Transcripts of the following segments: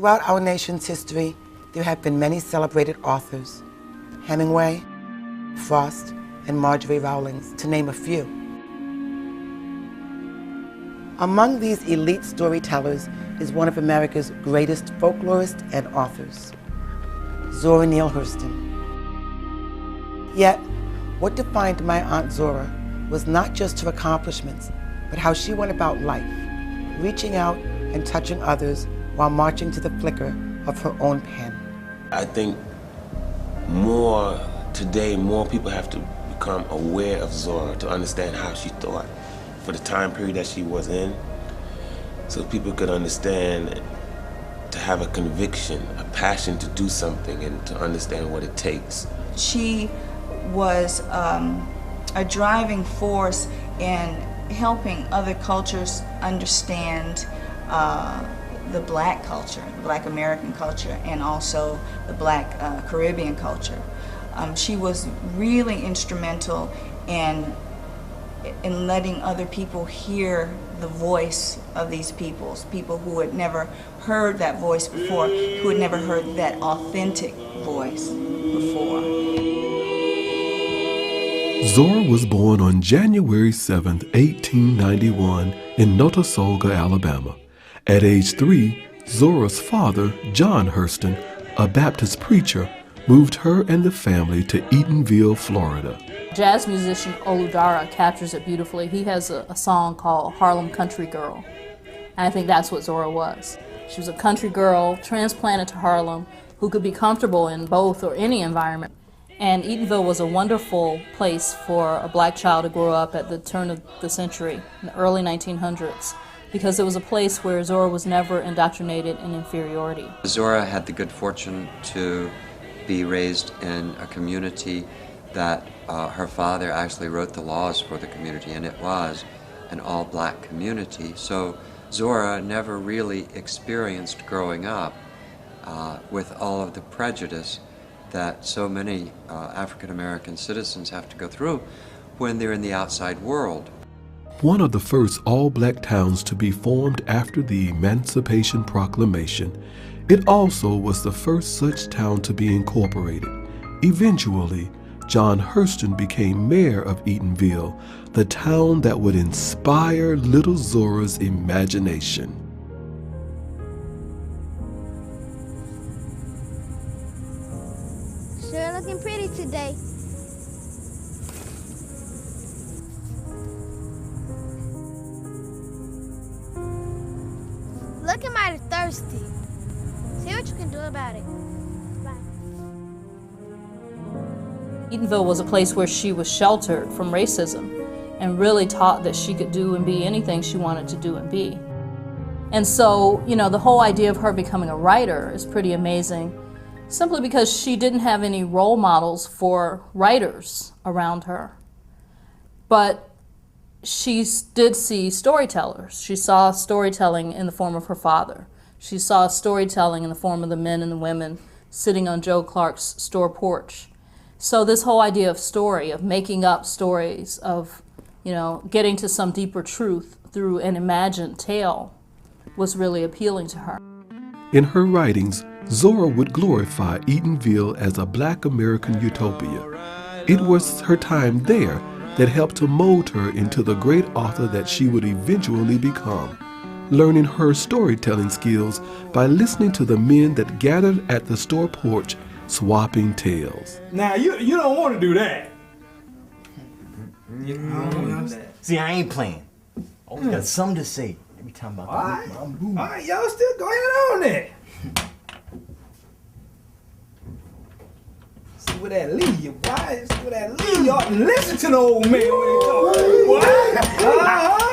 Throughout our nation's history, there have been many celebrated authors: Hemingway, Frost, and Marjorie Rowling, to name a few. Among these elite storytellers is one of America's greatest folklorists and authors, Zora Neale Hurston. Yet, what defined my Aunt Zora was not just her accomplishments, but how she went about life, reaching out and touching others while marching to the flicker of her own pen. I think today, more people have to become aware of Zora to understand how she thought for the time period that she was in, so people could understand, to have a conviction, a passion to do something and to understand what it takes. She was a driving force in helping other cultures understand the Black culture, the Black American culture, and also the Black Caribbean culture. She was really instrumental in letting other people hear the voice of these people who had never heard that voice before, who had never heard that authentic voice before. Zora was born on January 7, 1891 in Notasulga, Alabama. At age 3, Zora's father, John Hurston, a Baptist preacher, moved her and the family to Eatonville, Florida. Jazz musician Oludara captures it beautifully. He has a song called Harlem Country Girl. And I think that's what Zora was. She was a country girl transplanted to Harlem who could be comfortable in both or any environment. And Eatonville was a wonderful place for a Black child to grow up at the turn of the century, in the early 1900s, because it was a place where Zora was never indoctrinated in inferiority. Zora had the good fortune to be raised in a community that her father actually wrote the laws for the community, and it was an all-Black community. So Zora never really experienced growing up with all of the prejudice that so many African-American citizens have to go through when they're in the outside world. One of the first all-Black towns to be formed after the Emancipation Proclamation, it also was the first such town to be incorporated. Eventually, John Hurston became mayor of Eatonville, the town that would inspire little Zora's imagination. Sure looking pretty today. Looking mighty thirsty. See what you can do about it. Bye. Eatonville was a place where she was sheltered from racism and really taught that she could do and be anything she wanted to do and be. And so, you know, the whole idea of her becoming a writer is pretty amazing, simply because she didn't have any role models for writers around her. But she did see storytellers. She saw storytelling in the form of her father. She saw storytelling in the form of the men and the women sitting on Joe Clark's store porch. So this whole idea of story, of making up stories, of, you know, getting to some deeper truth through an imagined tale was really appealing to her. In her writings, Zora would glorify Eatonville as a Black American utopia. It was her time there that helped to mold her into the great author that she would eventually become, learning her storytelling skills by listening to the men that gathered at the store porch swapping tales. Now, you don't want to do that. You don't want to do that. See, I ain't playing. Always got something to say every time about that. All right, y'all still go ahead on it. See where that lead you, boy. See where that lead you. Listen to the old man when he talk. What?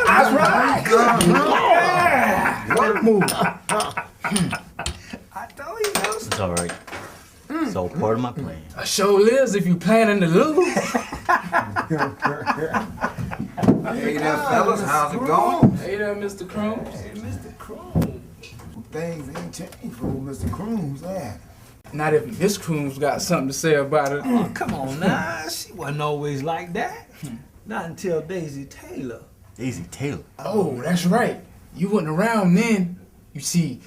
That's right. Yeah. What move? I told you, those. It's all right. It's all part of my plan. I sure is if you planning to lose. Hey there, fellas. How's it going? Hey there, Mr. Crooms. Hey, Mr. Crooms. Things ain't changed for old Mr. Crooms, Not if Miss Crooms got something to say about it. Oh, come on now. She wasn't always like that. Not until Daisy Taylor. Daisy Taylor? Oh, that's right. You wasn't around then. You see,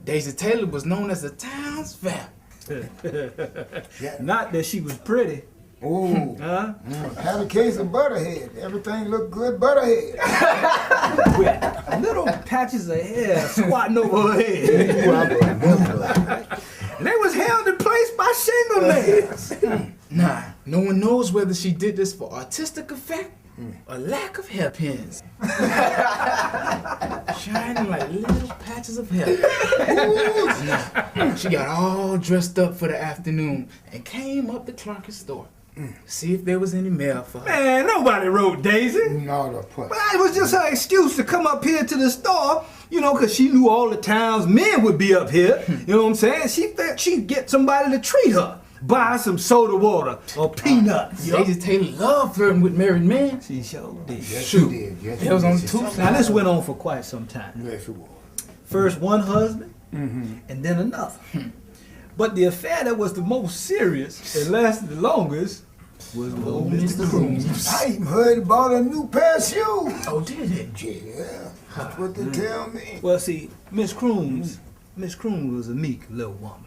Daisy Taylor was known as the town's vamp. Not that she was pretty. Oh, Huh? Had a case of Butterhead. Everything looked good, Butterhead. With little patches of hair squatting over her head. And they was held in place by shingle nails. Nah, no one knows whether she did this for artistic effect or lack of hairpins. Shining like little patches of hair. Nah, she got all dressed up for the afternoon and came up to Clark's store. See if there was any mail for her. Man, nobody wrote Daisy. Not a putt. Well, it was just her excuse to come up here to the store, you know, because she knew all the town's men would be up here. You know what I'm saying? She thought she'd get somebody to treat her. Buy some soda water or peanuts. Daisy Taylor loved flirting with married men. She sure did. Yes, she did. Yes, It was on she Toute. did. Now, this went on for quite some time. Yes, it was. First one husband, and then another. But the affair that was the most serious and lasted the longest was old Mr. Crooms. I even heard he bought a new pair of shoes. Oh, did it? Yeah, that's what they tell me. Well, see, Miss Crooms was a meek little woman.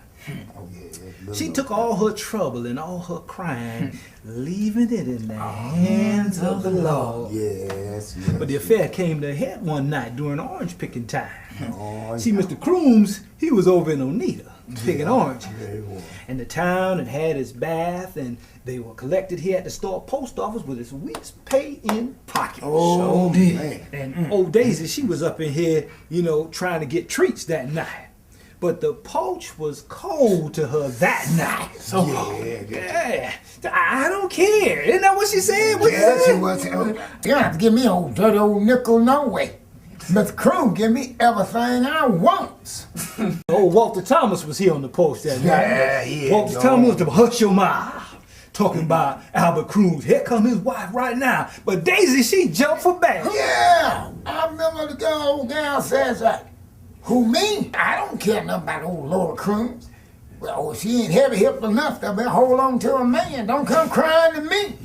Oh, yeah. She took all her trouble and all her crying, leaving it in the hands of the law. Yes. But the affair came to a head one night during orange picking time. Oh, See, Mr. Crooms, he was over in Oneida picking oranges. yeah, he was. And the town had had its bath, and they were collected here at the store post office with its week's pay in pocket. Oh, So man. And old Daisy, she was up in here, you know, trying to get treats that night. But the poach was cold to her that night. So, yeah, I don't care. Isn't that what she said? What Yes, she it was. You don't have to give me old dirty old nickel no way. Mr. Croom give me everything I want. Old Walter Thomas was here on the porch that night. Yeah, Walter Thomas was to hush your mouth. Talking about Albert Cruz. Here come his wife right now. But Daisy, she jumped for back. Yeah, I remember the girl, old gal says that. Who, me? I don't care nothing about old Laura Crooms. Well, she ain't heavy-hipped enough to hold on to a man. Don't come crying to me.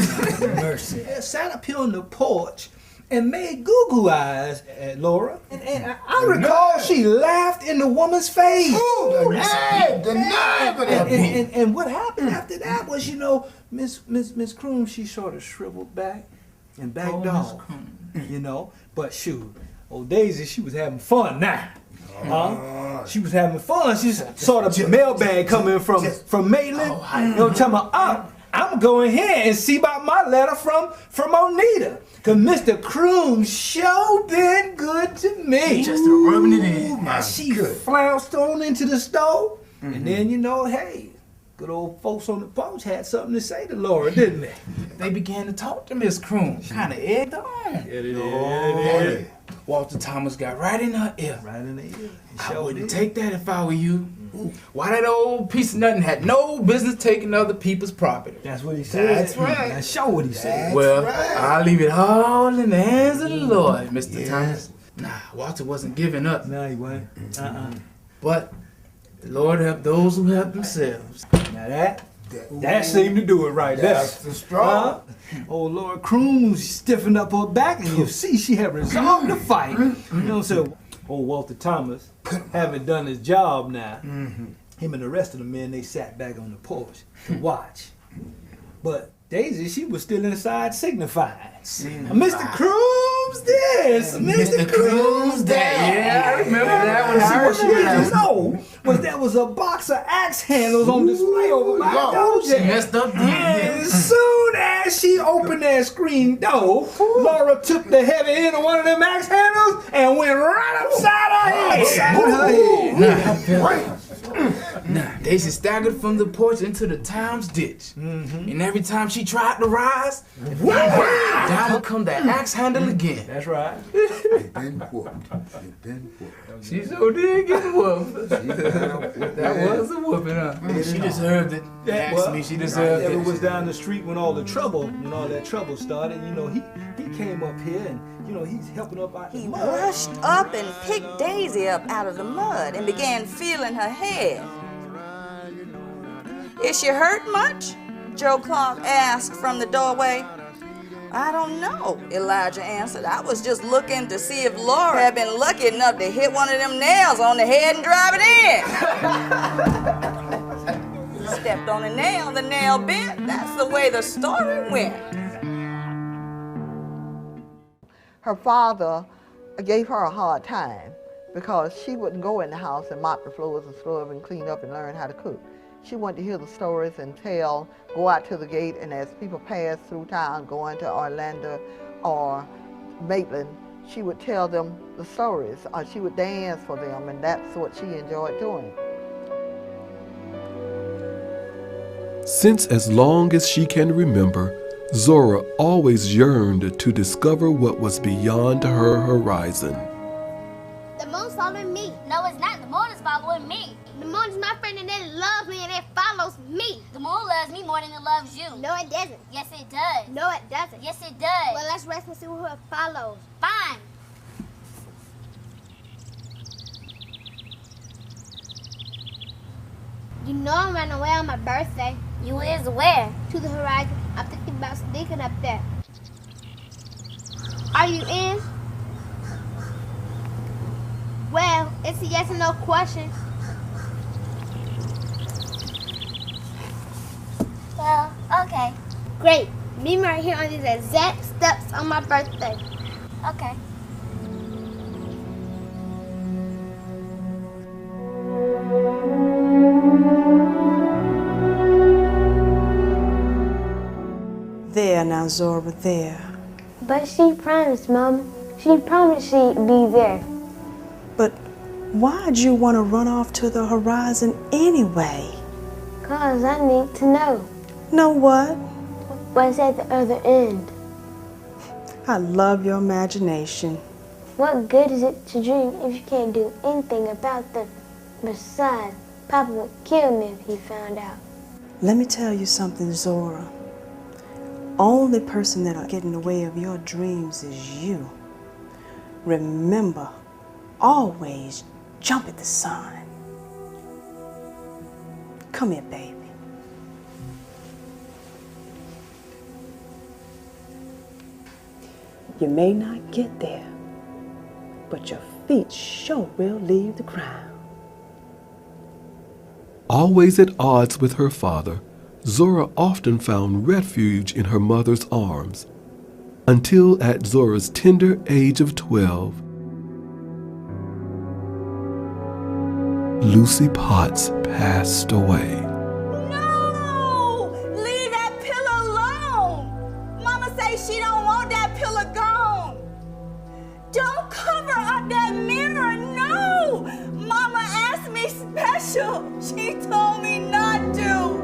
Mercy. Sat up here on the porch and made goo-goo eyes at Laura. And I recall she laughed in the woman's face. Ooh, the nerve of that bitch. And what happened after that was, you know, Miss Croom, she sort of shriveled back and backed off. You know, but shoot, old Daisy, she was having fun now. She was having fun. She saw the mailbag coming from Maitland. You know, telling me, I'm going here and see about my letter from Oneida. Cause Mr. Croom sure been good to me. Just rubbing it in. And she flounced on into the store. And then, you know, hey, good old folks on the porch had something to say to Laura, didn't they? They began to talk to Miss Croom. Kind of egged her on. Yeah, they did. Walter Thomas got right in her ear. Right in the ear. I wouldn't take that if I were you. Why that old piece of nothing had no business taking other people's property. That's what he said. That's right. That's sure what he said. Well, right. I'll leave it all in the hands of the Lord, Mr. Thomas. Nah, Walter wasn't giving up. No, he wasn't. But the Lord help those who help themselves. Now that seemed to do it right there. That's the straw. Old Laura Croom stiffened up her back, and you see she had resolved to fight. You know, so old Walter Thomas, having done his job now, him and the rest of the men, they sat back on the porch to watch. But Daisy, she was still inside signifying. Mr. Croom's this, Mr. Croom's that. Yeah, I remember that one. See, what she didn't know was there was a box of axe handles on display over by the door. She messed up And as soon as she opened that screen door, Laura took the heavy end of one of them axe handles and went right upside her head. Nah, Daisy staggered from the porch into the town's ditch. And every time she tried to rise, down would come that axe handle again. That's right. It been whooped. It been whooped. She so did get whooped. That was a whooping, huh? She deserved it. Ask me, she deserved It it. was down the street when all that trouble started. You know, he came up here and, you know, he's helping up out the He mud. rushed up and picked Daisy up out of the mud and began feeling her head. "Is she hurt much?" Joe Clark asked from the doorway. I don't know, Elijah answered. I was just looking to see if Laura had been lucky enough to hit one of them nails on the head and drive it in. Stepped on a nail, the nail bent. That's the way the story went. Her father gave her a hard time because she wouldn't go in the house and mop the floors and scrub and clean up and learn how to cook. She wanted to hear the stories and tell, go out to the gate, and as people passed through town going to Orlando or Maitland, she would tell them the stories, or she would dance for them, and that's what she enjoyed doing. Since as long as she can remember, Zora always yearned to discover what was beyond her horizon. The moon's following me. No, it's not. The moon is following me. The moon is my friend and it loves me and it follows me. The moon loves me more than it loves you. No, it doesn't. Yes, it does. No, it doesn't. Yes, it does. Well, let's rest and see who it follows. Fine. You know I'm running away on my birthday. You is where? To the horizon. I'm thinking about sneaking up there. Are you in? Well, it's a yes or no question. Well, okay. Great. Meet me right here on these exact steps on my birthday. Okay. There now, Zora, there. But she promised, Mama. She promised she'd be there. But why'd you want to run off to the horizon anyway? 'Cause I need to know. Know what? What's at the other end? I love your imagination. What good is it to dream if you can't do anything about them? Besides, Papa would kill me if he found out. Let me tell you something, Zora. Only person that'll get in the way of your dreams is you. Remember, always jump at the sun. Come here, baby. You may not get there, but your feet sure will leave the ground. Always at odds with her father, Zora often found refuge in her mother's arms, until at Zora's tender age of 12, Lucy Potts passed away. No! Leave that pillow alone! Mama say she don't want that pillow gone. Don't cover up that mirror, no! Mama asked me special. She told me not to.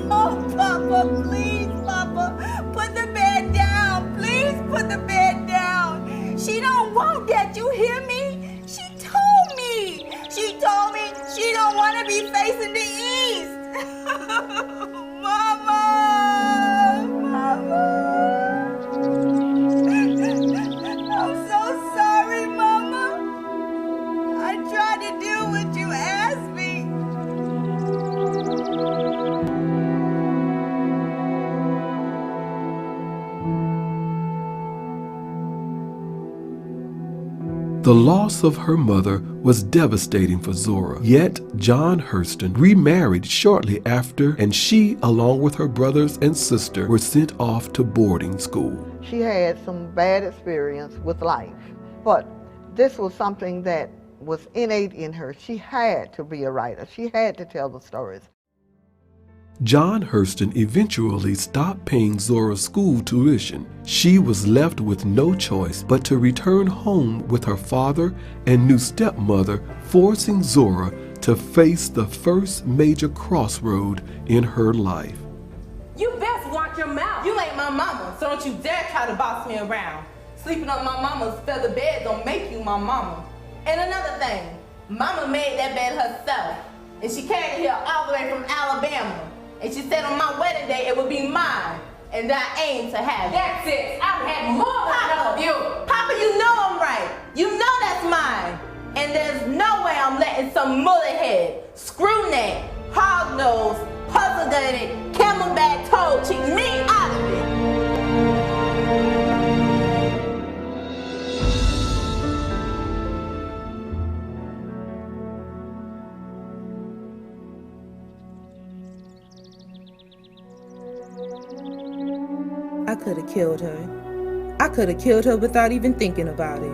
No, Papa, please, Papa, put the bed down. Please put the bed down. She don't want that, you hear me? She told me she don't want to be facing the east. Mama, Mama. I'm so sorry, Mama. I tried to do what you asked me. The loss of her mother was devastating for Zora. Yet John Hurston remarried shortly after, and she, along with her brothers and sister, were sent off to boarding school. She had some bad experience with life, but this was something that was innate in her. She had to be a writer. She had to tell the stories. John Hurston eventually stopped paying Zora's school tuition. She was left with no choice but to return home with her father and new stepmother, forcing Zora to face the first major crossroad in her life. You best watch your mouth. You ain't my mama, so don't you dare try to boss me around. Sleeping on my mama's feather bed don't make you my mama. And another thing, mama made that bed herself, and she carried it here all the way from Alabama. And she said on my wedding day it would be mine, and I aim to have it. That's it. I've had more than enough of you. Papa, you know I'm right. You know that's mine. And there's no way I'm letting some mullet-head, screw-neck, hog-nosed, puzzle-gutted, camelback toe cheat me out of it. I could have killed her. I could have killed her without even thinking about it.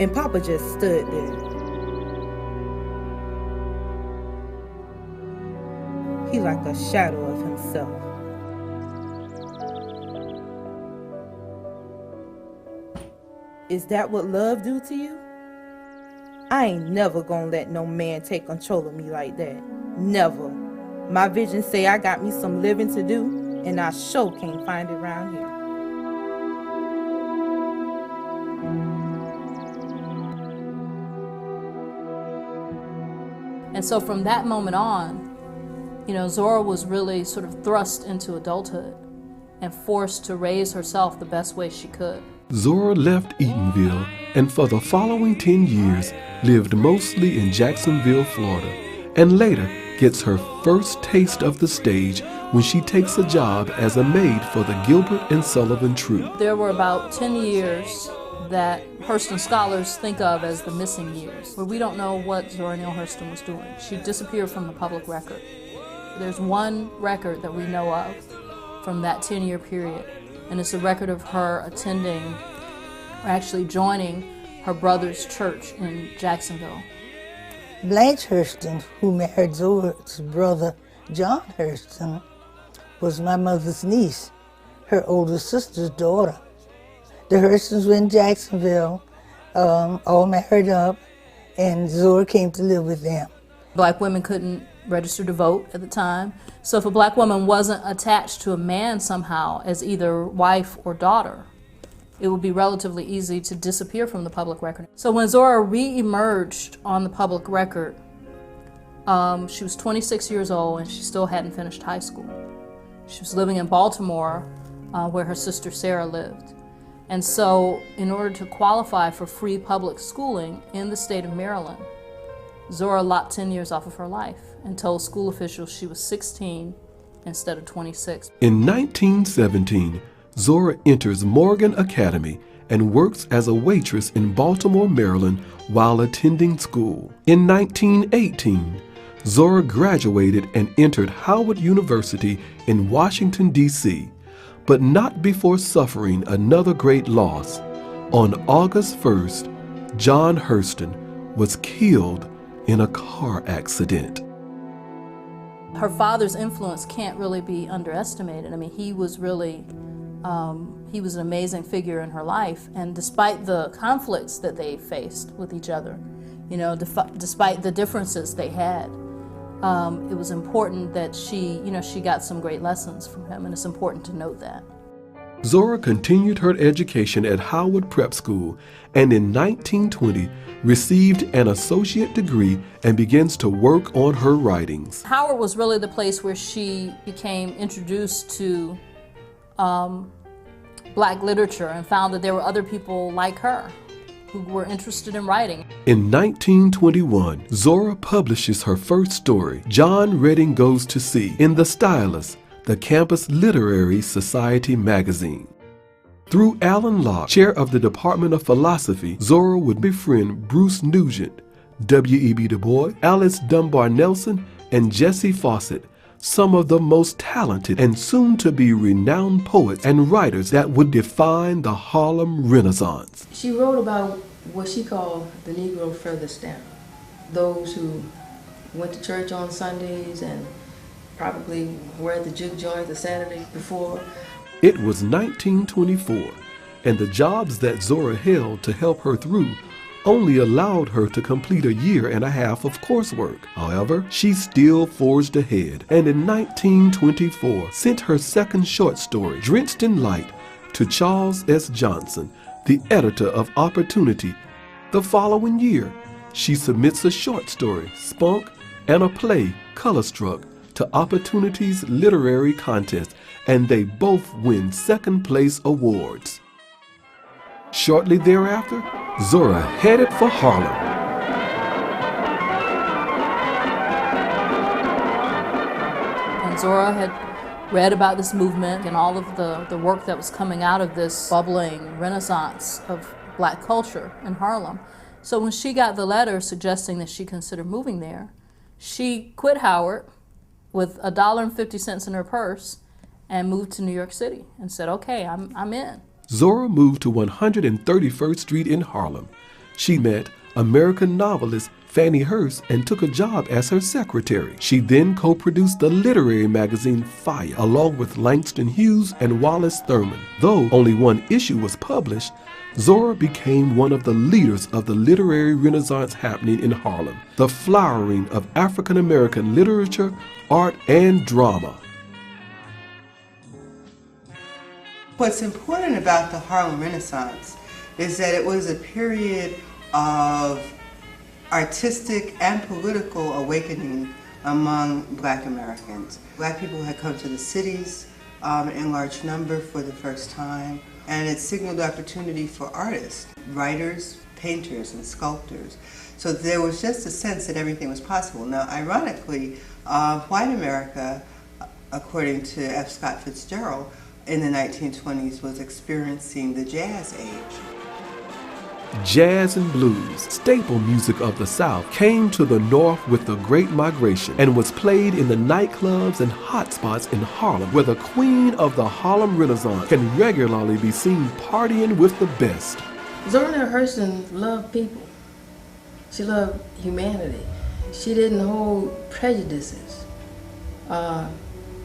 And Papa just stood there. He like a shadow of himself. Is that what love do to you? I ain't never gonna let no man take control of me like that. Never. My vision say I got me some living to do, and I sure can't find it around here. And so from that moment on, you know, Zora was really sort of thrust into adulthood and forced to raise herself the best way she could. Zora left Eatonville and for the following 10 years lived mostly in Jacksonville, Florida, and later gets her first taste of the stage when she takes a job as a maid for the Gilbert and Sullivan troupe. There were about 10 years that Hurston scholars think of as the missing years, where we don't know what Zora Neale Hurston was doing. She disappeared from the public record. There's one record that we know of from that 10-year period, and it's a record of her attending, or actually joining, her brother's church in Jacksonville. Blanche Hurston, who married Zora's brother, John Hurston, was my mother's niece, her older sister's daughter. The Hurstons were in Jacksonville, all married up, and Zora came to live with them. Black women couldn't register to vote at the time, so if a black woman wasn't attached to a man somehow as either wife or daughter, it would be relatively easy to disappear from the public record. So when Zora re-emerged on the public record, she was 26 years old and she still hadn't finished high school. She was living in Baltimore, where her sister Sarah lived. And so in order to qualify for free public schooling in the state of Maryland, Zora lopped 10 years off of her life and told school officials she was 16 instead of 26. In 1917, Zora enters Morgan Academy and works as a waitress in Baltimore, Maryland while attending school. In 1918, Zora graduated and entered Howard University in Washington, D.C., but not before suffering another great loss. On August 1st, John Hurston was killed in a car accident. Her father's influence can't really be underestimated. I mean, he was really, he was an amazing figure in her life, and despite the conflicts that they faced with each other, you know, despite the differences they had, it was important that she got some great lessons from him, and it's important to note that. Zora continued her education at Howard Prep School and in 1920 received an associate degree and begins to work on her writings. Howard was really the place where she became introduced to Black literature and found that there were other people like her who were interested in writing. In 1921, Zora publishes her first story, John Redding Goes to Sea, in The Stylus, the campus literary society magazine. Through Alan Locke, chair of the Department of Philosophy, Zora would befriend Bruce Nugent, W.E.B. Du Bois, Alice Dunbar Nelson, and Jessie Fawcett, some of the most talented and soon-to-be renowned poets and writers that would define the Harlem Renaissance. She wrote about what she called the Negro furthest down, those who went to church on Sundays and probably were at the juke joint the Saturday before. It was 1924, and the jobs that Zora held to help her through only allowed her to complete a year and a half of coursework. However, she still forged ahead, and in 1924 sent her second short story, Drenched in Light, to Charles S. Johnson, the editor of Opportunity. The following year, she submits a short story, Spunk, and a play, Colorstruck, to Opportunity's literary contest, and they both win second place awards. Shortly thereafter, Zora headed for Harlem. And Zora had read about this movement and all of the work that was coming out of this bubbling renaissance of Black culture in Harlem. So when she got the letter suggesting that she consider moving there, she quit Howard with $1.50 in her purse and moved to New York City and said, okay, I'm in. Zora moved to 131st Street in Harlem. She met American novelist Fannie Hurst and took a job as her secretary. She then co-produced the literary magazine Fire, along with Langston Hughes and Wallace Thurman. Though only one issue was published, Zora became one of the leaders of the literary renaissance happening in Harlem, the flowering of African American literature, art, and drama. What's important about the Harlem Renaissance is that it was a period of artistic and political awakening among Black Americans. Black people had come to the cities in large number for the first time, and it signaled opportunity for artists, writers, painters, and sculptors. So there was just a sense that everything was possible. Now, ironically, white America, according to F. Scott Fitzgerald, in the 1920s was experiencing the jazz age. Jazz and blues, staple music of the South, came to the North with the Great Migration and was played in the nightclubs and hotspots in Harlem, where the queen of the Harlem Renaissance can regularly be seen partying with the best. Zora Neale Hurston loved people. She loved humanity. She didn't hold prejudices.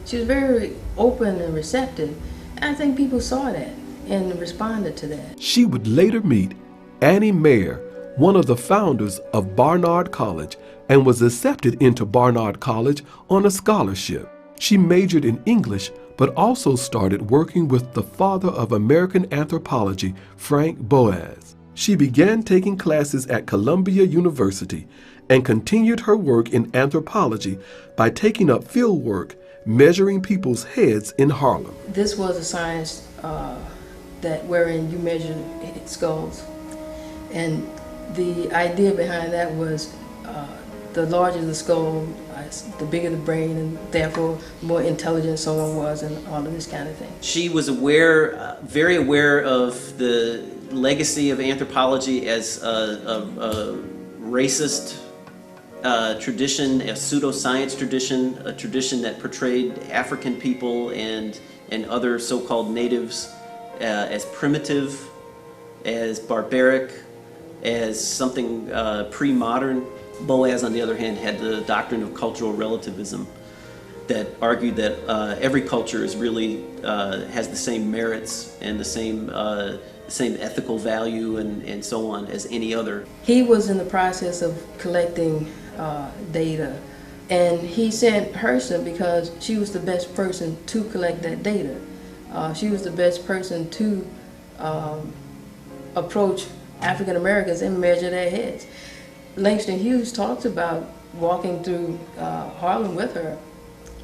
She was very open and receptive. And I think people saw that and responded to that. She would later meet Annie Mayer, one of the founders of Barnard College, and was accepted into Barnard College on a scholarship. She majored in English, but also started working with the father of American anthropology, Frank Boas. She began taking classes at Columbia University and continued her work in anthropology by taking up field work, measuring people's heads in Harlem. This was a science wherein you measure skulls. And the idea behind that was the larger the skull, the bigger the brain, and therefore more intelligent someone was, and all of this kind of thing. She was aware, very aware of the legacy of anthropology as a racist tradition, a pseudoscience tradition, a tradition that portrayed African people and other so-called natives as primitive, as barbaric, as something pre-modern. Boas, on the other hand, had the doctrine of cultural relativism that argued that every culture is really has the same merits and the same ethical value and so on as any other. He was in the process of collecting data, and he sent Hurston because she was the best person to collect that data. She was the best person to approach African Americans and measure their heads. Langston Hughes talks about walking through Harlem with her,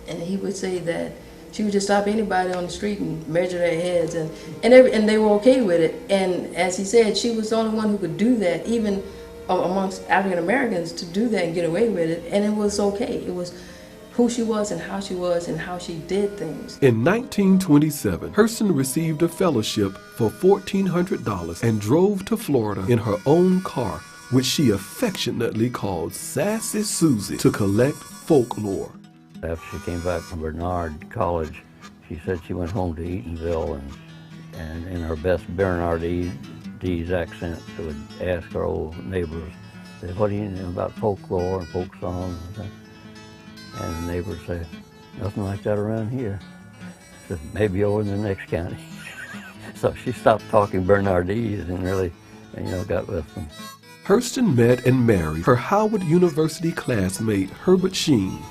and he would say that she would just stop anybody on the street and measure their heads, and they were okay with it. And as he said, she was the only one who could do that, even amongst African Americans, to do that and get away with it, and it was okay. It was who she was and how she did things. In 1927, Hurston received a fellowship for $1,400 and drove to Florida in her own car, which she affectionately called Sassy Susie, to collect folklore. After she came back from Barnard College, she said she went home to Eatonville and in her best Bernardese accent, she would ask her old neighbors, say, what do you know about folklore and folk songs? And the neighbors say, nothing like that around here. She said, maybe over in the next county. So she stopped talking Bernardese and really, got with them. Hurston met and married her Howard University classmate, Herbert Sheen.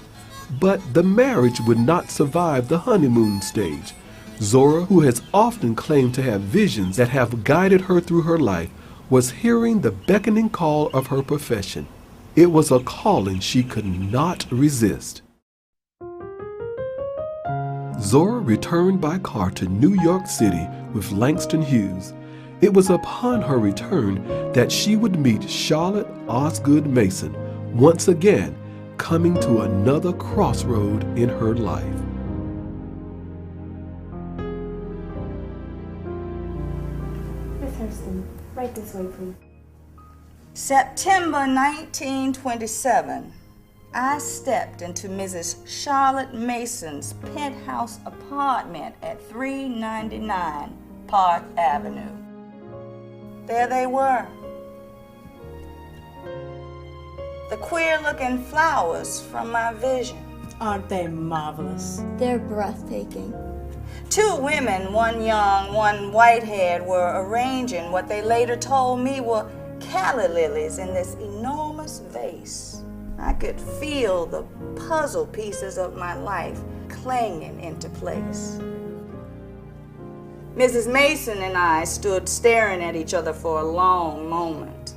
But the marriage would not survive the honeymoon stage. Zora, who has often claimed to have visions that have guided her through her life, was hearing the beckoning call of her profession. It was a calling she could not resist. Zora returned by car to New York City with Langston Hughes. It was upon her return that she would meet Charlotte Osgood Mason, once again coming to another crossroad in her life. Miss Hurston, right this way, please. September 1927, I stepped into Mrs. Charlotte Mason's penthouse apartment at 399 Park Avenue. There they were. The queer-looking flowers from my vision. Aren't they marvelous? They're breathtaking. Two women, one young, one white-haired, were arranging what they later told me were calla lilies in this enormous vase. I could feel the puzzle pieces of my life clanging into place. Mrs. Mason and I stood staring at each other for a long moment.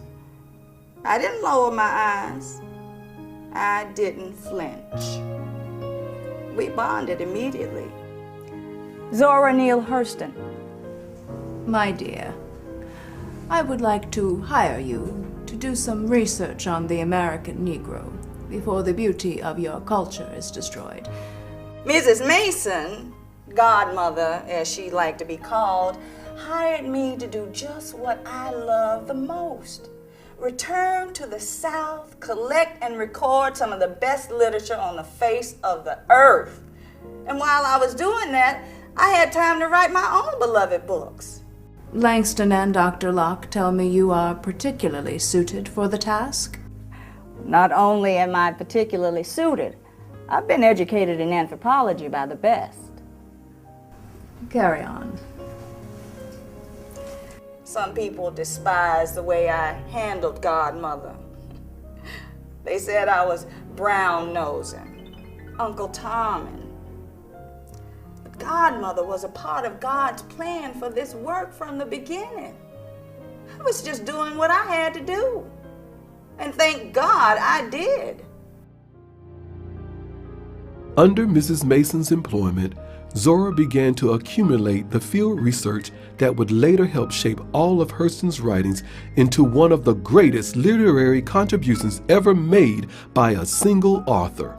I didn't lower my eyes. I didn't flinch. We bonded immediately. Zora Neale Hurston. My dear, I would like to hire you to do some research on the American Negro before the beauty of your culture is destroyed. Mrs. Mason, godmother as she liked to be called, hired me to do just what I love the most. Return to the South, collect and record some of the best literature on the face of the earth. And while I was doing that, I had time to write my own beloved books. Langston and Dr. Locke tell me you are particularly suited for the task. Not only am I particularly suited, I've been educated in anthropology by the best. Carry on. Some people despise the way I handled godmother. They said I was brown-nosing, Uncle Tommin'. But godmother was a part of God's plan for this work from the beginning. I was just doing what I had to do. And thank God I did. Under Mrs. Mason's employment, Zora began to accumulate the field research that would later help shape all of Hurston's writings into one of the greatest literary contributions ever made by a single author.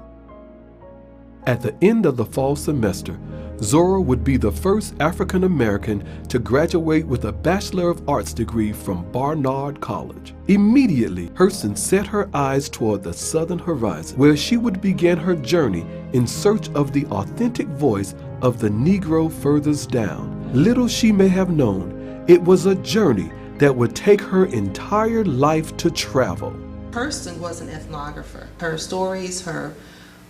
At the end of the fall semester, Zora would be the first African American to graduate with a Bachelor of Arts degree from Barnard College. Immediately, Hurston set her eyes toward the southern horizon, where she would begin her journey in search of the authentic voice of the Negro furthest down. Little she may have known, it was a journey that would take her entire life to travel. Hurston was an ethnographer. Her stories, her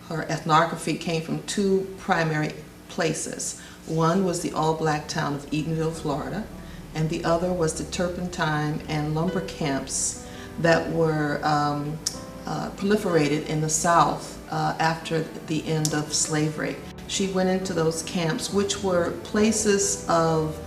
ethnography came from two primary places. One was the all-black town of Eatonville, Florida, and the other was the turpentine and lumber camps that were proliferated in the South after the end of slavery. She went into those camps, which were places of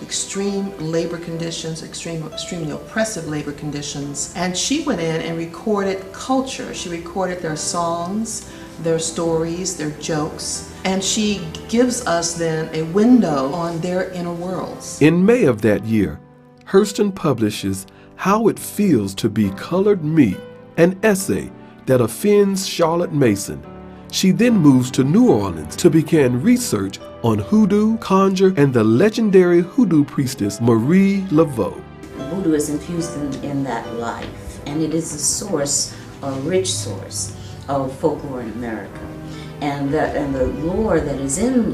extreme labor conditions, extremely oppressive labor conditions. And she went in and recorded culture. She recorded their songs, their stories, their jokes, and she gives us then a window on their inner worlds. In May of that year, Hurston publishes How It Feels to Be Colored Me, an essay that offends Charlotte Mason. She then moves to New Orleans to begin research on hoodoo, conjure, and the legendary hoodoo priestess Marie Laveau. Voodoo is infused in that life, and it is a source, a rich source of folklore in America. And the lore that is in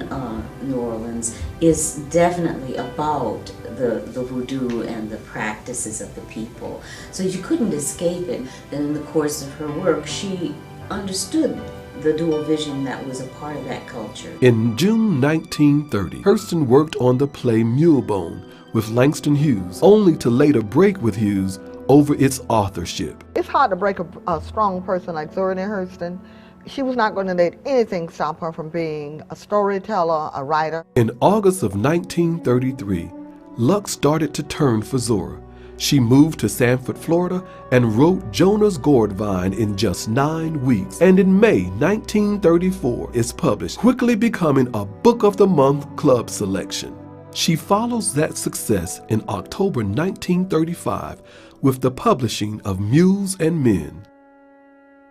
New Orleans is definitely about the voodoo and the practices of the people. So you couldn't escape it. And in the course of her work, she understood the dual vision that was a part of that culture. In June 1930, Hurston worked on the play Mulebone with Langston Hughes, only to later break with Hughes over its authorship. It's hard to break a strong person like Zora Neale Hurston. She was not going to let anything stop her from being a storyteller, a writer. In August of 1933, luck started to turn for Zora. She moved to Sanford, Florida, and wrote Jonah's Gourdvine in just 9 weeks. And in May 1934, it's published, quickly becoming a Book of the Month club selection. She follows that success in October 1935 with the publishing of Mules and Men.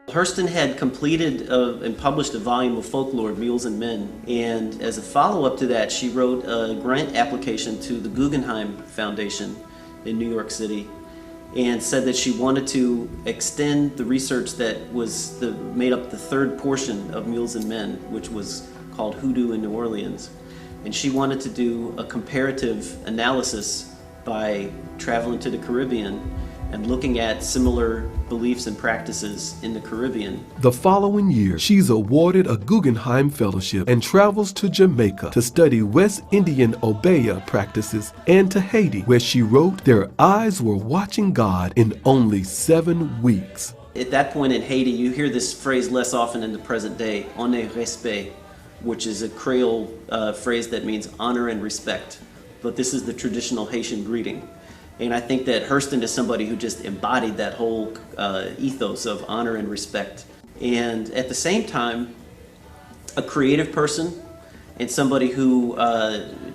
Hurston had completed and published a volume of folklore, Mules and Men, and as a follow-up to that, she wrote a grant application to the Guggenheim Foundation in New York City, and said that she wanted to extend the research that was made up the third portion of Mules and Men, which was called Hoodoo in New Orleans. And she wanted to do a comparative analysis by traveling to the Caribbean and looking at similar beliefs and practices in the Caribbean. The following year, she's awarded a Guggenheim Fellowship and travels to Jamaica to study West Indian Obeah practices and to Haiti, where she wrote, "Their eyes were watching God in only 7 weeks." At that point in Haiti, you hear this phrase less often in the present day, on est respect, which is a Creole phrase that means honor and respect. But this is the traditional Haitian greeting. And I think that Hurston is somebody who just embodied that whole ethos of honor and respect. And at the same time, a creative person and somebody who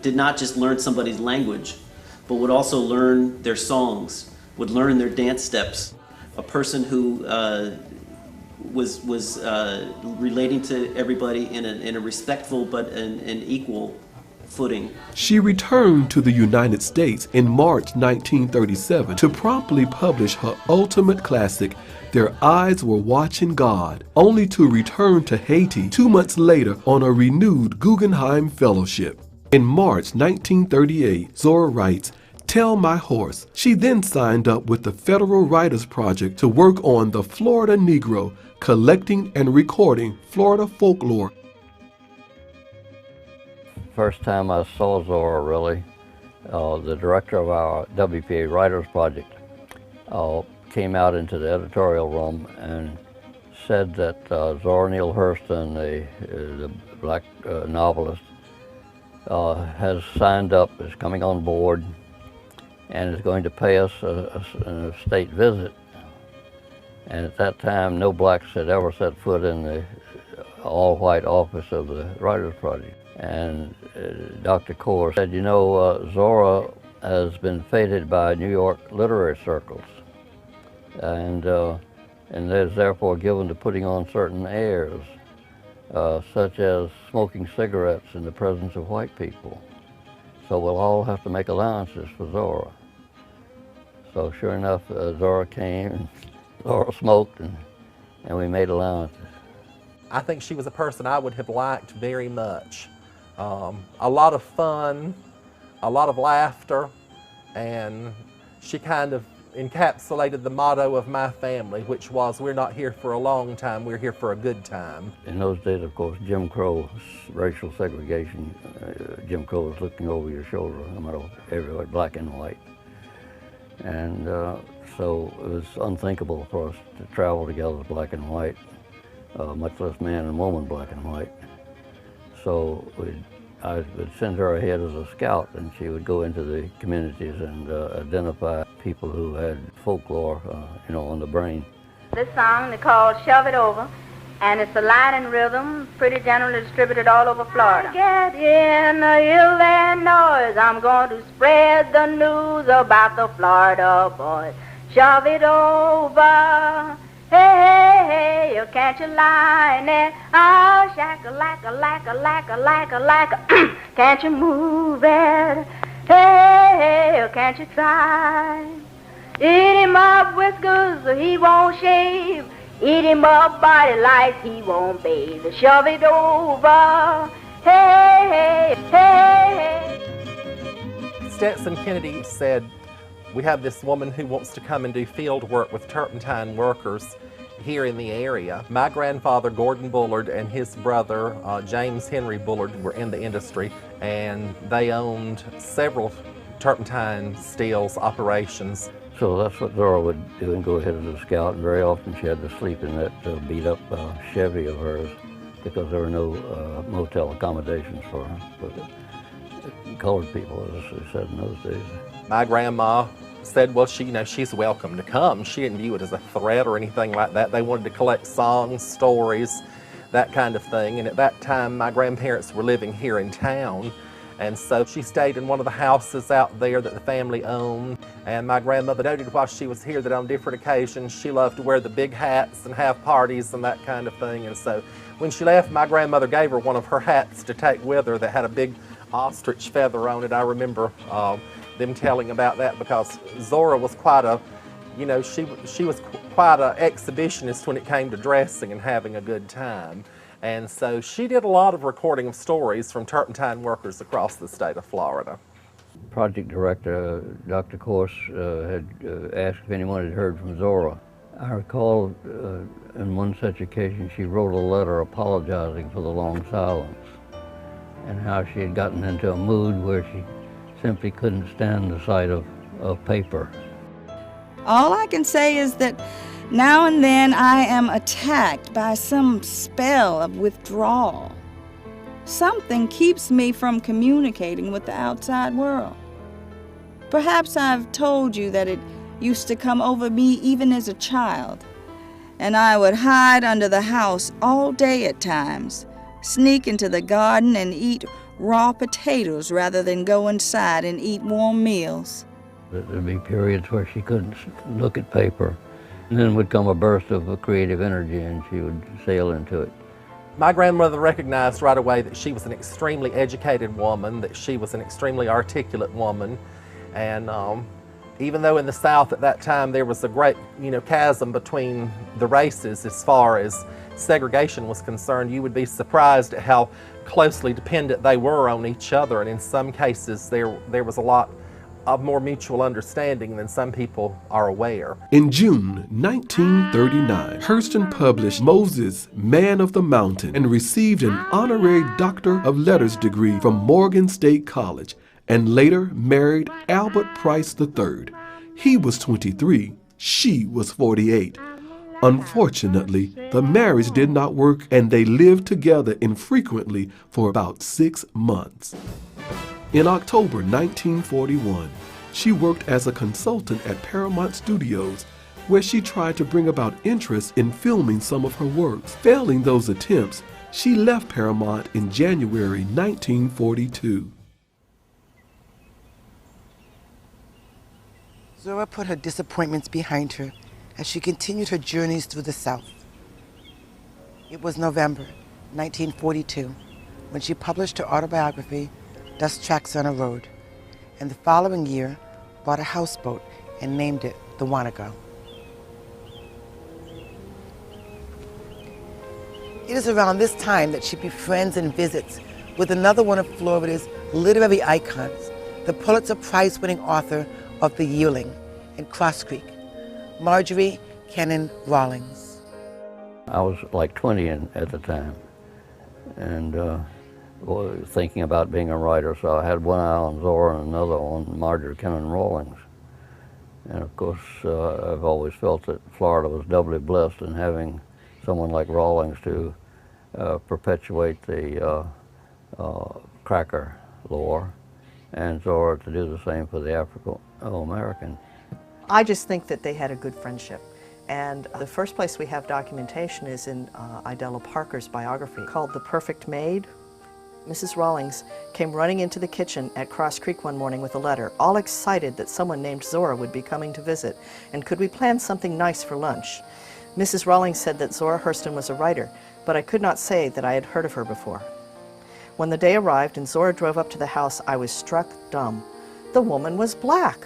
did not just learn somebody's language, but would also learn their songs, would learn their dance steps. A person who was relating to everybody in a respectful but an equal footing. She returned to the United States in March 1937 to promptly publish her ultimate classic, Their Eyes Were Watching God, only to return to Haiti 2 months later on a renewed Guggenheim Fellowship. In March 1938, Zora writes, "Tell My Horse." She then signed up with the Federal Writers Project to work on the Florida Negro, collecting and recording Florida folklore. First time I saw Zora, really, the director of our WPA Writers Project came out into the editorial room and said that Zora Neale Hurston, the black novelist, has signed up, is coming on board, and is going to pay us a state visit. And at that time, no blacks had ever set foot in the all-white office of the Writers Project. And Dr. Core said, you know, Zora has been feted by New York literary circles, and is therefore given to putting on certain airs, such as smoking cigarettes in the presence of white people. So we'll all have to make allowances for Zora. So sure enough, Zora came, and Zora smoked, and we made allowances. I think she was a person I would have liked very much. A lot of fun, a lot of laughter, and she kind of encapsulated the motto of my family, which was, we're not here for a long time, we're here for a good time. In those days, of course, Jim Crow, racial segregation, Jim Crow was looking over your shoulder, no matter everywhere, black and white. And so it was unthinkable for us to travel together black and white, much less man and woman black and white. So I would send her ahead as a scout, and she would go into the communities and identify people who had folklore, you know, on the brain. This song is called Shove It Over, and it's a Latin rhythm, pretty generally distributed all over Florida. Get in Illinois, I'm going to spread the news about the Florida boys. Shove it over. Hey, hey, hey, you can't you line it? Oh, shack-a-lack-a-lack-a-lack-a-lack-a-lack-a. Can't you move it? Hey, hey, can't you try? Eat him up whiskers or he won't shave. Eat him up body lights, he won't bathe. Shove it over. Hey, hey, hey, hey. Stetson Kennedy said, we have this woman who wants to come and do field work with turpentine workers here in the area. My grandfather, Gordon Bullard, and his brother, James Henry Bullard, were in the industry, and they owned several turpentine steels operations. So that's what Zora would do, and go ahead as a scout, and very often she had to sleep in that beat-up Chevy of hers because there were no motel accommodations for colored people, as they said in those days. My grandma said, well, she's welcome to come. She didn't view it as a threat or anything like that. They wanted to collect songs, stories, that kind of thing. And at that time, my grandparents were living here in town. And so she stayed in one of the houses out there that the family owned. And my grandmother noted while she was here that on different occasions, she loved to wear the big hats and have parties and that kind of thing. And so when she left, my grandmother gave her one of her hats to take with her that had a big ostrich feather on it. I remember them telling about that, because Zora was quite a You know, she was quite an exhibitionist when it came to dressing and having a good time. And so she did a lot of recording of stories from turpentine workers across the state of Florida. Project director, Dr. Course, had asked if anyone had heard from Zora. I recall on one such occasion she wrote a letter apologizing for the long silence and how she had gotten into a mood where she simply couldn't stand the sight of paper. All I can say is that now and then I am attacked by some spell of withdrawal. Something keeps me from communicating with the outside world. Perhaps I've told you that it used to come over me even as a child, and I would hide under the house all day at times, sneak into the garden and eat raw potatoes rather than go inside and eat warm meals. There'd be periods where she couldn't look at paper, and then would come a burst of creative energy and she would sail into it. My grandmother recognized right away that she was an extremely educated woman, that she was an extremely articulate woman, and even though in the South at that time there was a great, chasm between the races as far as segregation was concerned, you would be surprised at how closely dependent they were on each other, and in some cases there was a lot of more mutual understanding than some people are aware. In June 1939, Hurston published Moses, Man of the Mountain, and received an honorary Doctor of Letters degree from Morgan State College, and later married Albert Price III. He was 23, she was 48. Unfortunately, the marriage did not work, and they lived together infrequently for about 6 months. In October 1941, she worked as a consultant at Paramount Studios, where she tried to bring about interest in filming some of her works. Failing those attempts, she left Paramount in January 1942. Zora put her disappointments behind her as she continued her journeys through the South. It was November 1942 when she published her autobiography, Dust Tracks on a Road, and the following year bought a houseboat and named it the Wanago. It is around this time that she befriends and visits with another one of Florida's literary icons, the Pulitzer Prize-winning author of The Yearling in Cross Creek, Marjorie Kennan Rawlings. I was like 20 at the time, and thinking about being a writer, so I had one eye on Zora and another on Marjorie Kennan Rawlings. And of course, I've always felt that Florida was doubly blessed in having someone like Rawlings to perpetuate the cracker lore, and Zora to do the same for the Afro-American. I just think that they had a good friendship. And the first place we have documentation is in Idella Parker's biography called The Perfect Maid. Mrs. Rawlings came running into the kitchen at Cross Creek one morning with a letter, all excited that someone named Zora would be coming to visit, and could we plan something nice for lunch? Mrs. Rawlings said that Zora Hurston was a writer, but I could not say that I had heard of her before. When the day arrived and Zora drove up to the house, I was struck dumb. The woman was black.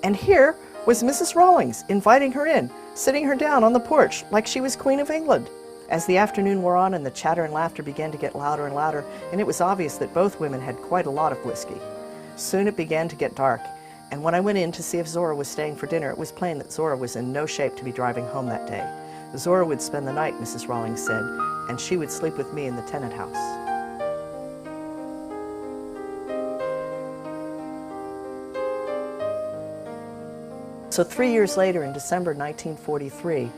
And here was Mrs. Rawlings inviting her in, sitting her down on the porch like she was Queen of England. As the afternoon wore on and the chatter and laughter began to get louder and louder, and it was obvious that both women had quite a lot of whiskey. Soon it began to get dark, and when I went in to see if Zora was staying for dinner, it was plain that Zora was in no shape to be driving home that day. Zora would spend the night, Mrs. Rawlings said, and she would sleep with me in the tenant house. So 3 years later, in December 1943,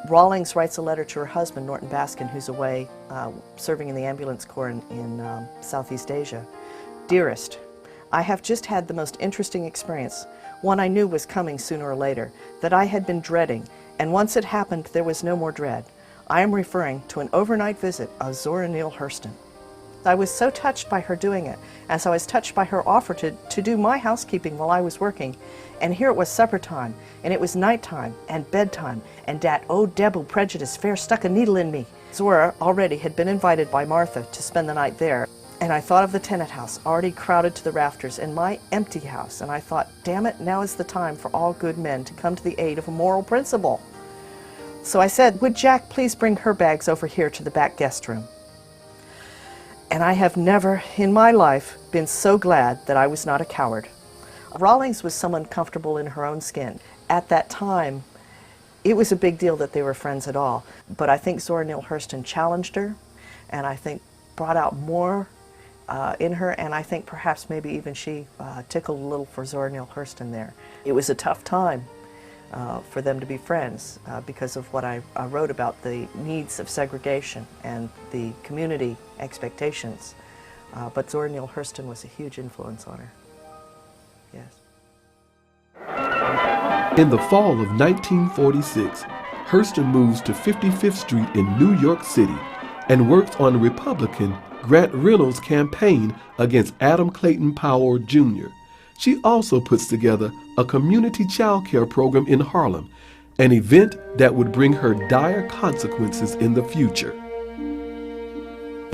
Rawlings writes a letter to her husband, Norton Baskin, who's away serving in the ambulance corps in Southeast Asia. Dearest, I have just had the most interesting experience, one I knew was coming sooner or later, that I had been dreading, and once it happened, there was no more dread. I am referring to an overnight visit of Zora Neale Hurston. I was so touched by her doing it, as I was touched by her offer to do my housekeeping while I was working. And here it was supper time, and it was nighttime, and bedtime, and dat old devil prejudice fair stuck a needle in me. Zora already had been invited by Martha to spend the night there. And I thought of the tenant house, already crowded to the rafters, and my empty house. And I thought, damn it, now is the time for all good men to come to the aid of a moral principle. So I said, would Jack please bring her bags over here to the back guest room? And I have never in my life been so glad that I was not a coward. Rawlings was someone comfortable in her own skin. At that time, it was a big deal that they were friends at all. But I think Zora Neale Hurston challenged her, and I think brought out more in her, and I think perhaps maybe even she tickled a little for Zora Neale Hurston there. It was a tough time for them to be friends because of what I wrote about the needs of segregation and the community expectations. But Zora Neale Hurston was a huge influence on her. Yes. In the fall of 1946, Hurston moves to 55th Street in New York City and works on Republican Grant Reynolds' campaign against Adam Clayton Powell Jr. She also puts together a community child care program in Harlem, an event that would bring her dire consequences in the future.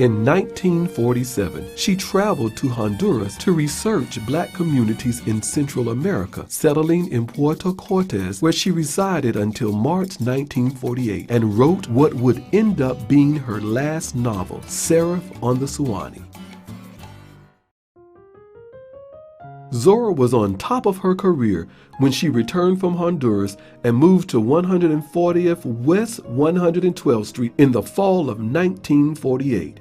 In 1947, she traveled to Honduras to research black communities in Central America, settling in Puerto Cortes, where she resided until March 1948, and wrote what would end up being her last novel, Seraph on the Suwannee. Zora was on top of her career when she returned from Honduras and moved to 140th West 112th Street in the fall of 1948.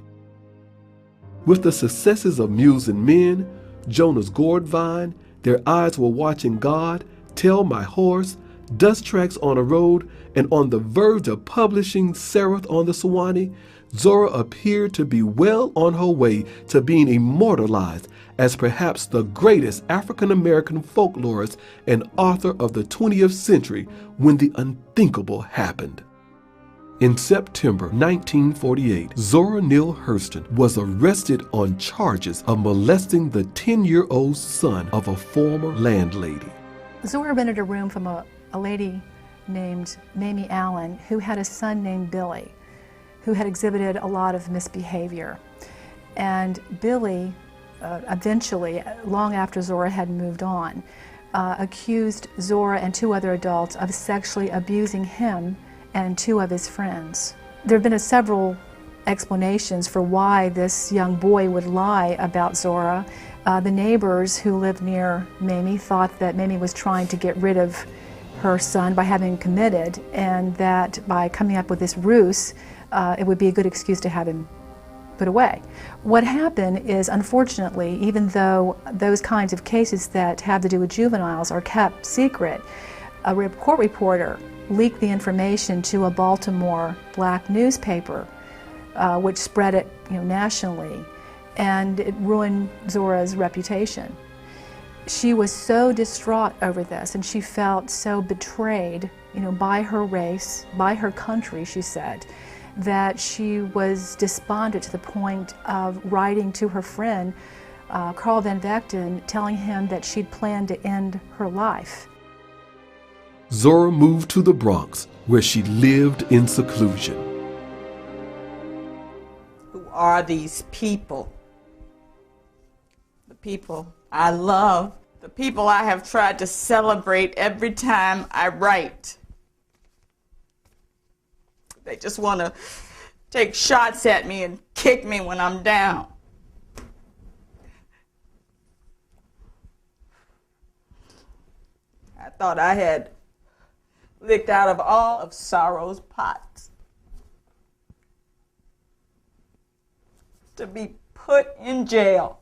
With the successes of Mules and Men, Jonah's Gourdvine, Their Eyes Were Watching God, Tell My Horse, Dust Tracks on a Road, and on the verge of publishing Seraph on the Suwannee, Zora appeared to be well on her way to being immortalized as perhaps the greatest African-American folklorist and author of the 20th century when the unthinkable happened. In September 1948, Zora Neale Hurston was arrested on charges of molesting the 10-year-old son of a former landlady. Zora rented a room from a lady named Mamie Allen who had a son named Billy who had exhibited a lot of misbehavior. And Billy eventually, long after Zora had moved on, accused Zora and two other adults of sexually abusing him and two of his friends. There have been several explanations for why this young boy would lie about Zora. The neighbors who lived near Mamie thought that Mamie was trying to get rid of her son by having him committed, and that by coming up with this ruse, it would be a good excuse to have him put away. What happened is, unfortunately, even though those kinds of cases that have to do with juveniles are kept secret, a court reporter leaked the information to a Baltimore black newspaper, which spread it nationally, and it ruined Zora's reputation. She was so distraught over this, and she felt so betrayed, by her race, by her country, she said, that she was despondent to the point of writing to her friend, Carl Van Vechten, telling him that she'd planned to end her life. Zora moved to the Bronx, where she lived in seclusion. Who are these people? The people I love, the people I have tried to celebrate every time I write. They just want to take shots at me and kick me when I'm down. I thought I had licked out of all of sorrow's pots. To be put in jail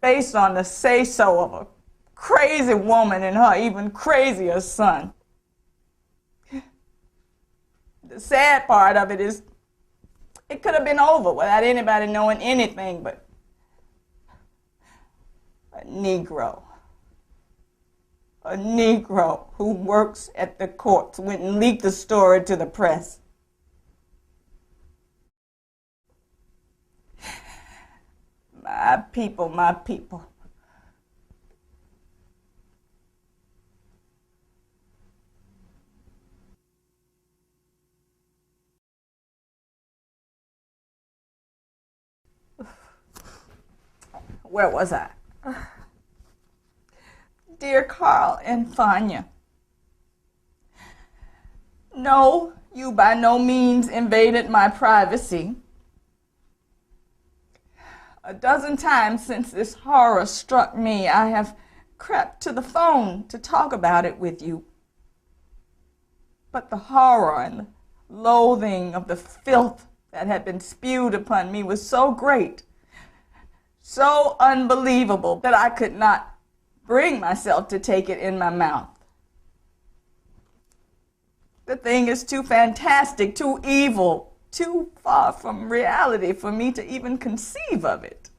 based on the say-so of a crazy woman and her even crazier son. The sad part of it is it could have been over without anybody knowing anything but a Negro. A Negro who works at the courts went and leaked the story to the press. My people, my people. Where was I? Dear Carl and Fanya, no, you by no means invaded my privacy. A dozen times since this horror struck me, I have crept to the phone to talk about it with you. But the horror and the loathing of the filth that had been spewed upon me was so great, so unbelievable, that I could not bring myself to take it in my mouth. The thing is too fantastic, too evil, too far from reality for me to even conceive of it.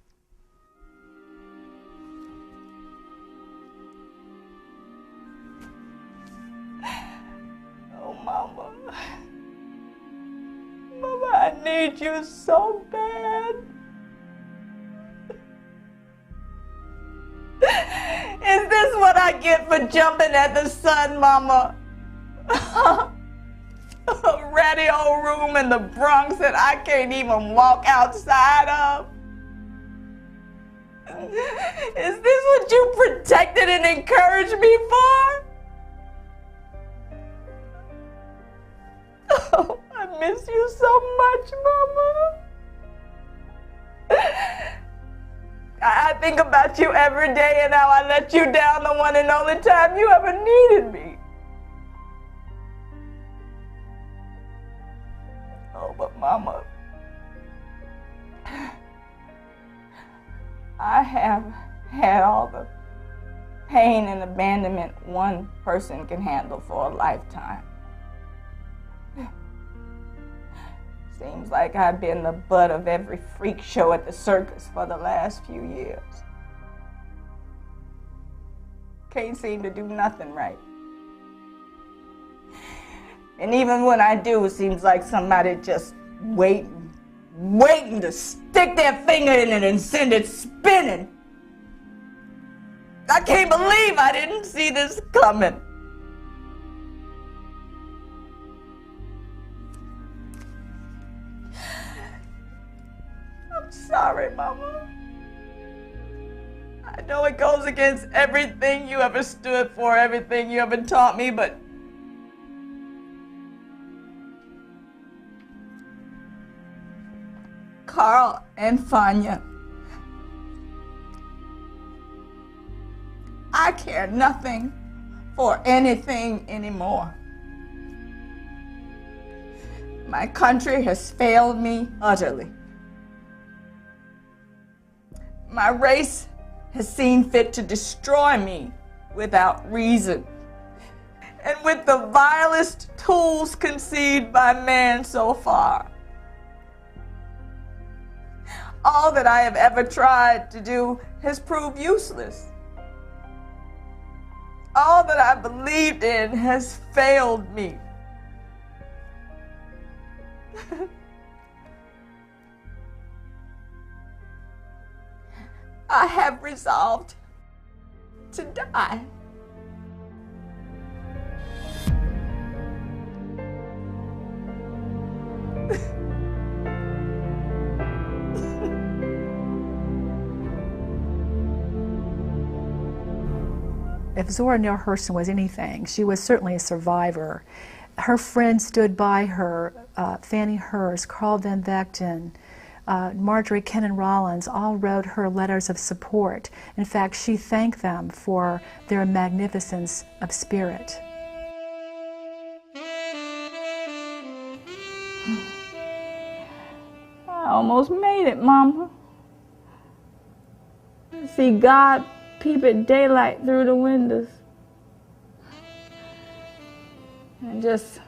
Oh, Mama. Mama, I need you so bad. Is this what I get for jumping at the sun, Mama? A ratty old room in the Bronx that I can't even walk outside of? Is this what you protected and encouraged me for? Oh, I miss you so much, Mama. I think about you every day and how I let you down the one and only time you ever needed me. Oh, but Mama, I have had all the pain and abandonment one person can handle for a lifetime. Seems like I've been the butt of every freak show at the circus for the last few years. Can't seem to do nothing right. And even when I do, it seems like somebody just waiting to stick their finger in it and send it spinning. I can't believe I didn't see this coming. I'm sorry, Mama. I know it goes against everything you ever stood for, everything you ever taught me, but Carl and Fanya, I care nothing for anything anymore. My country has failed me utterly. My race has seen fit to destroy me without reason, and with the vilest tools conceived by man so far. All that I have ever tried to do has proved useless. All that I believed in has failed me. I have resolved to die. If Zora Neale Hurston was anything, she was certainly a survivor. Her friends stood by her, Fannie Hurst, Carl Van Vechten, Marjorie Kennan Rollins, all wrote her letters of support. In fact, she thanked them for their magnificence of spirit. I almost made it, Mama. I see God peeping daylight through the windows. And just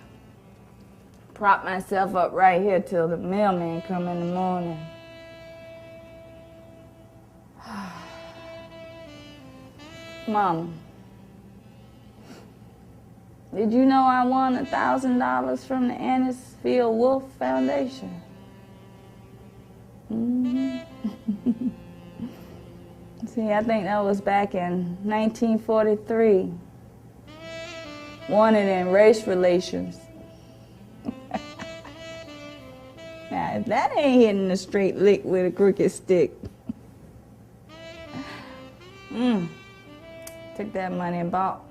prop myself up right here till the mailman come in the morning. Mama, did you know I won $1,000 from the Annisfield Wolf Foundation? Mm-hmm. See, I think that was back in 1943. Won it in race relations. Now, if that ain't hitting a straight lick with a crooked stick. Took that money and bought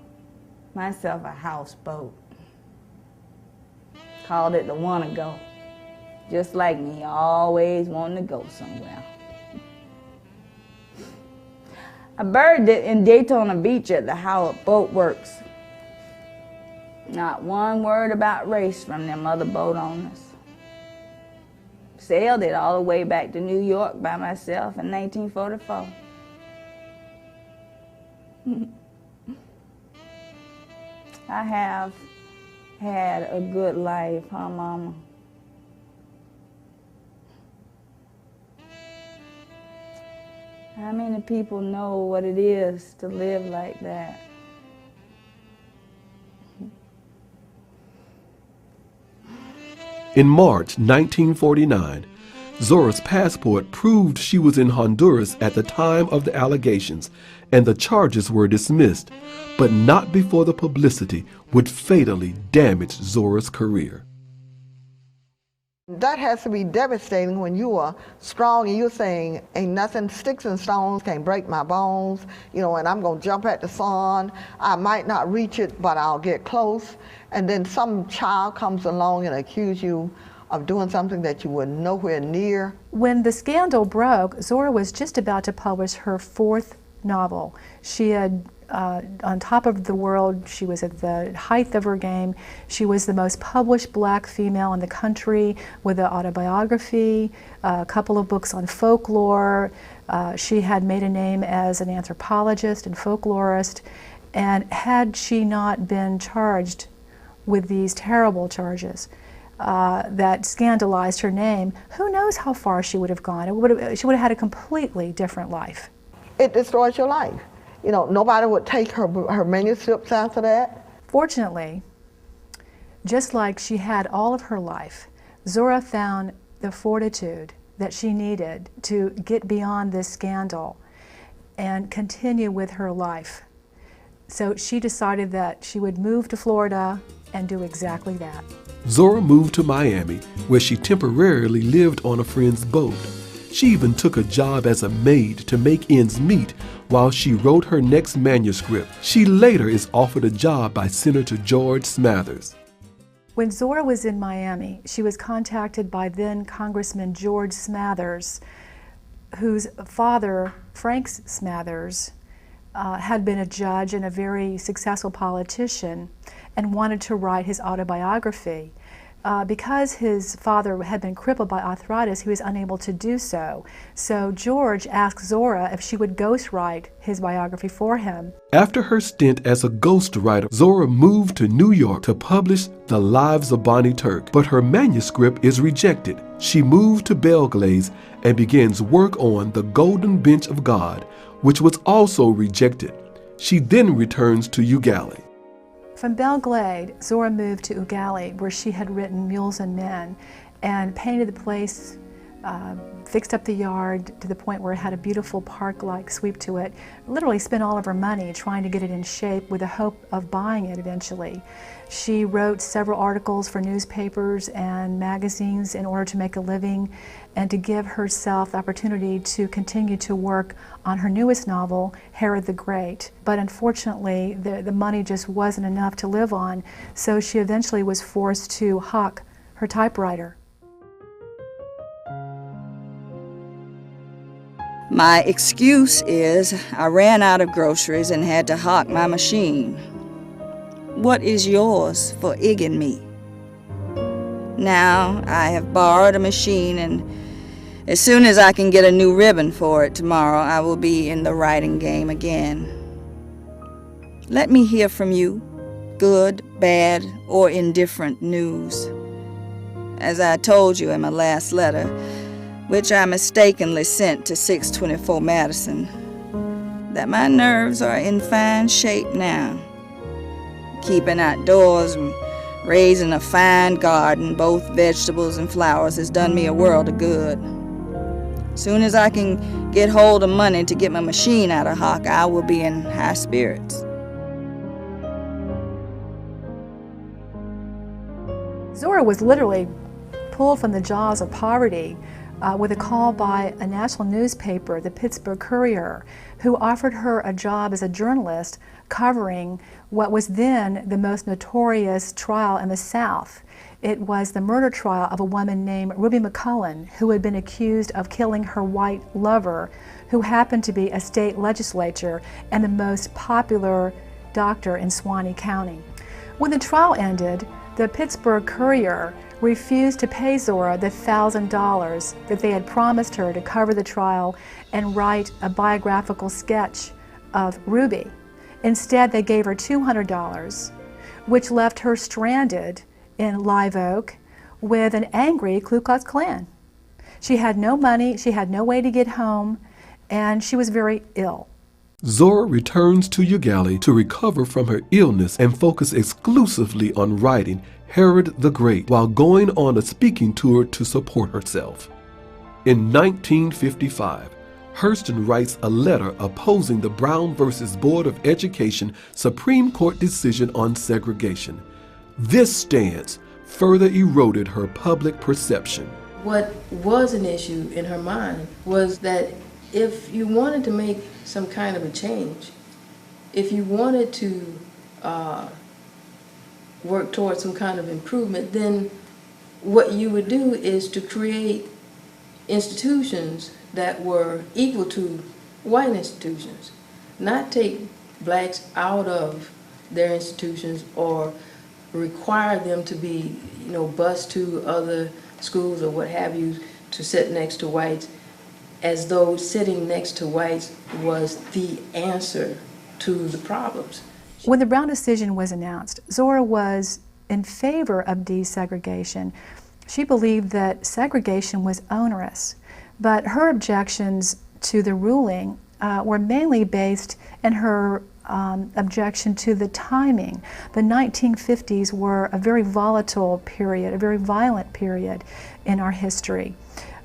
myself a houseboat. Called it the Wanna Go. Just like me, always wanting to go somewhere. I bird it in Daytona Beach at the Howard Boat Works. Not one word about race from them other boat owners. Sailed it all the way back to New York by myself in 1944. I have had a good life, huh, Mama? How many people know what it is to live like that? In March 1949, Zora's passport proved she was in Honduras at the time of the allegations, and the charges were dismissed, but not before the publicity would fatally damage Zora's career. That has to be devastating when you are strong and you're saying, ain't nothing, sticks and stones can't break my bones, you know, and I'm going to jump at the sun. I might not reach it, but I'll get close. And then some child comes along and accuses you of doing something that you were nowhere near. When the scandal broke, Zora was just about to publish her 4th novel. She had on top of the world. She was at the height of her game. She was the most published black female in the country with an autobiography, a couple of books on folklore. She had made a name as an anthropologist and folklorist. And had she not been charged with these terrible charges that scandalized her name, who knows how far she would have gone. She would have had a completely different life. It destroys your life. You know, nobody would take her manuscripts after that. Fortunately, just like she had all of her life, Zora found the fortitude that she needed to get beyond this scandal and continue with her life. So she decided that she would move to Florida and do exactly that. Zora moved to Miami, where she temporarily lived on a friend's boat. She even took a job as a maid to make ends meet while she wrote her next manuscript. She later is offered a job by Senator George Smathers. When Zora was in Miami, she was contacted by then Congressman George Smathers, whose father, Frank Smathers, had been a judge and a very successful politician and wanted to write his autobiography. Because his father had been crippled by arthritis, he was unable to do so. So George asked Zora if she would ghostwrite his biography for him. After her stint as a ghostwriter, Zora moved to New York to publish The Lives of Bonnie Turk, but her manuscript is rejected. She moved to Belgrade and begins work on The Golden Bench of God, which was also rejected. She then returns to Ugali. From Belgrade, Zora moved to Ugali, where she had written Mules and Men, and painted the place, fixed up the yard to the point where it had a beautiful park-like sweep to it. Literally spent all of her money trying to get it in shape with the hope of buying it eventually. She wrote several articles for newspapers and magazines in order to make a living and to give herself the opportunity to continue to work on her newest novel, Herod the Great. But unfortunately, the money just wasn't enough to live on, so she eventually was forced to hawk her typewriter. My excuse is I ran out of groceries and had to hawk my machine. What is yours for egging me? Now I have borrowed a machine, and as soon as I can get a new ribbon for it tomorrow, I will be in the writing game again. Let me hear from you, good, bad, or indifferent news. As I told you in my last letter, which I mistakenly sent to 624 Madison, that my nerves are in fine shape now. Keeping outdoors and raising a fine garden, both vegetables and flowers, has done me a world of good. Soon as I can get hold of money to get my machine out of hock, I will be in high spirits. Zora was literally pulled from the jaws of poverty with a call by a national newspaper, the Pittsburgh Courier, who offered her a job as a journalist covering what was then the most notorious trial in the South. It was the murder trial of a woman named Ruby McCullen, who had been accused of killing her white lover, who happened to be a state legislator and the most popular doctor in Suwannee County. When the trial ended, the Pittsburgh Courier refused to pay Zora the $1,000 that they had promised her to cover the trial and write a biographical sketch of Ruby. Instead, they gave her $200, which left her stranded in Live Oak with an angry Ku Klux Klan. She had no money, she had no way to get home, and she was very ill. Zora returns to Ugali to recover from her illness and focus exclusively on writing Herod the Great while going on a speaking tour to support herself. In 1955, Hurston writes a letter opposing the Brown versus Board of Education Supreme Court decision on segregation. This stance further eroded her public perception. What was an issue in her mind was that if you wanted to make some kind of a change, if you wanted to work towards some kind of improvement, then what you would do is to create institutions that were equal to white institutions, not take blacks out of their institutions or require them to be, bused to other schools or what have you to sit next to whites, as though sitting next to whites was the answer to the problems. When the Brown decision was announced, Zora was in favor of desegregation. She believed that segregation was onerous, but her objections to the ruling were mainly based in her objection to the timing. The 1950s were a very volatile period, a very violent period in our history.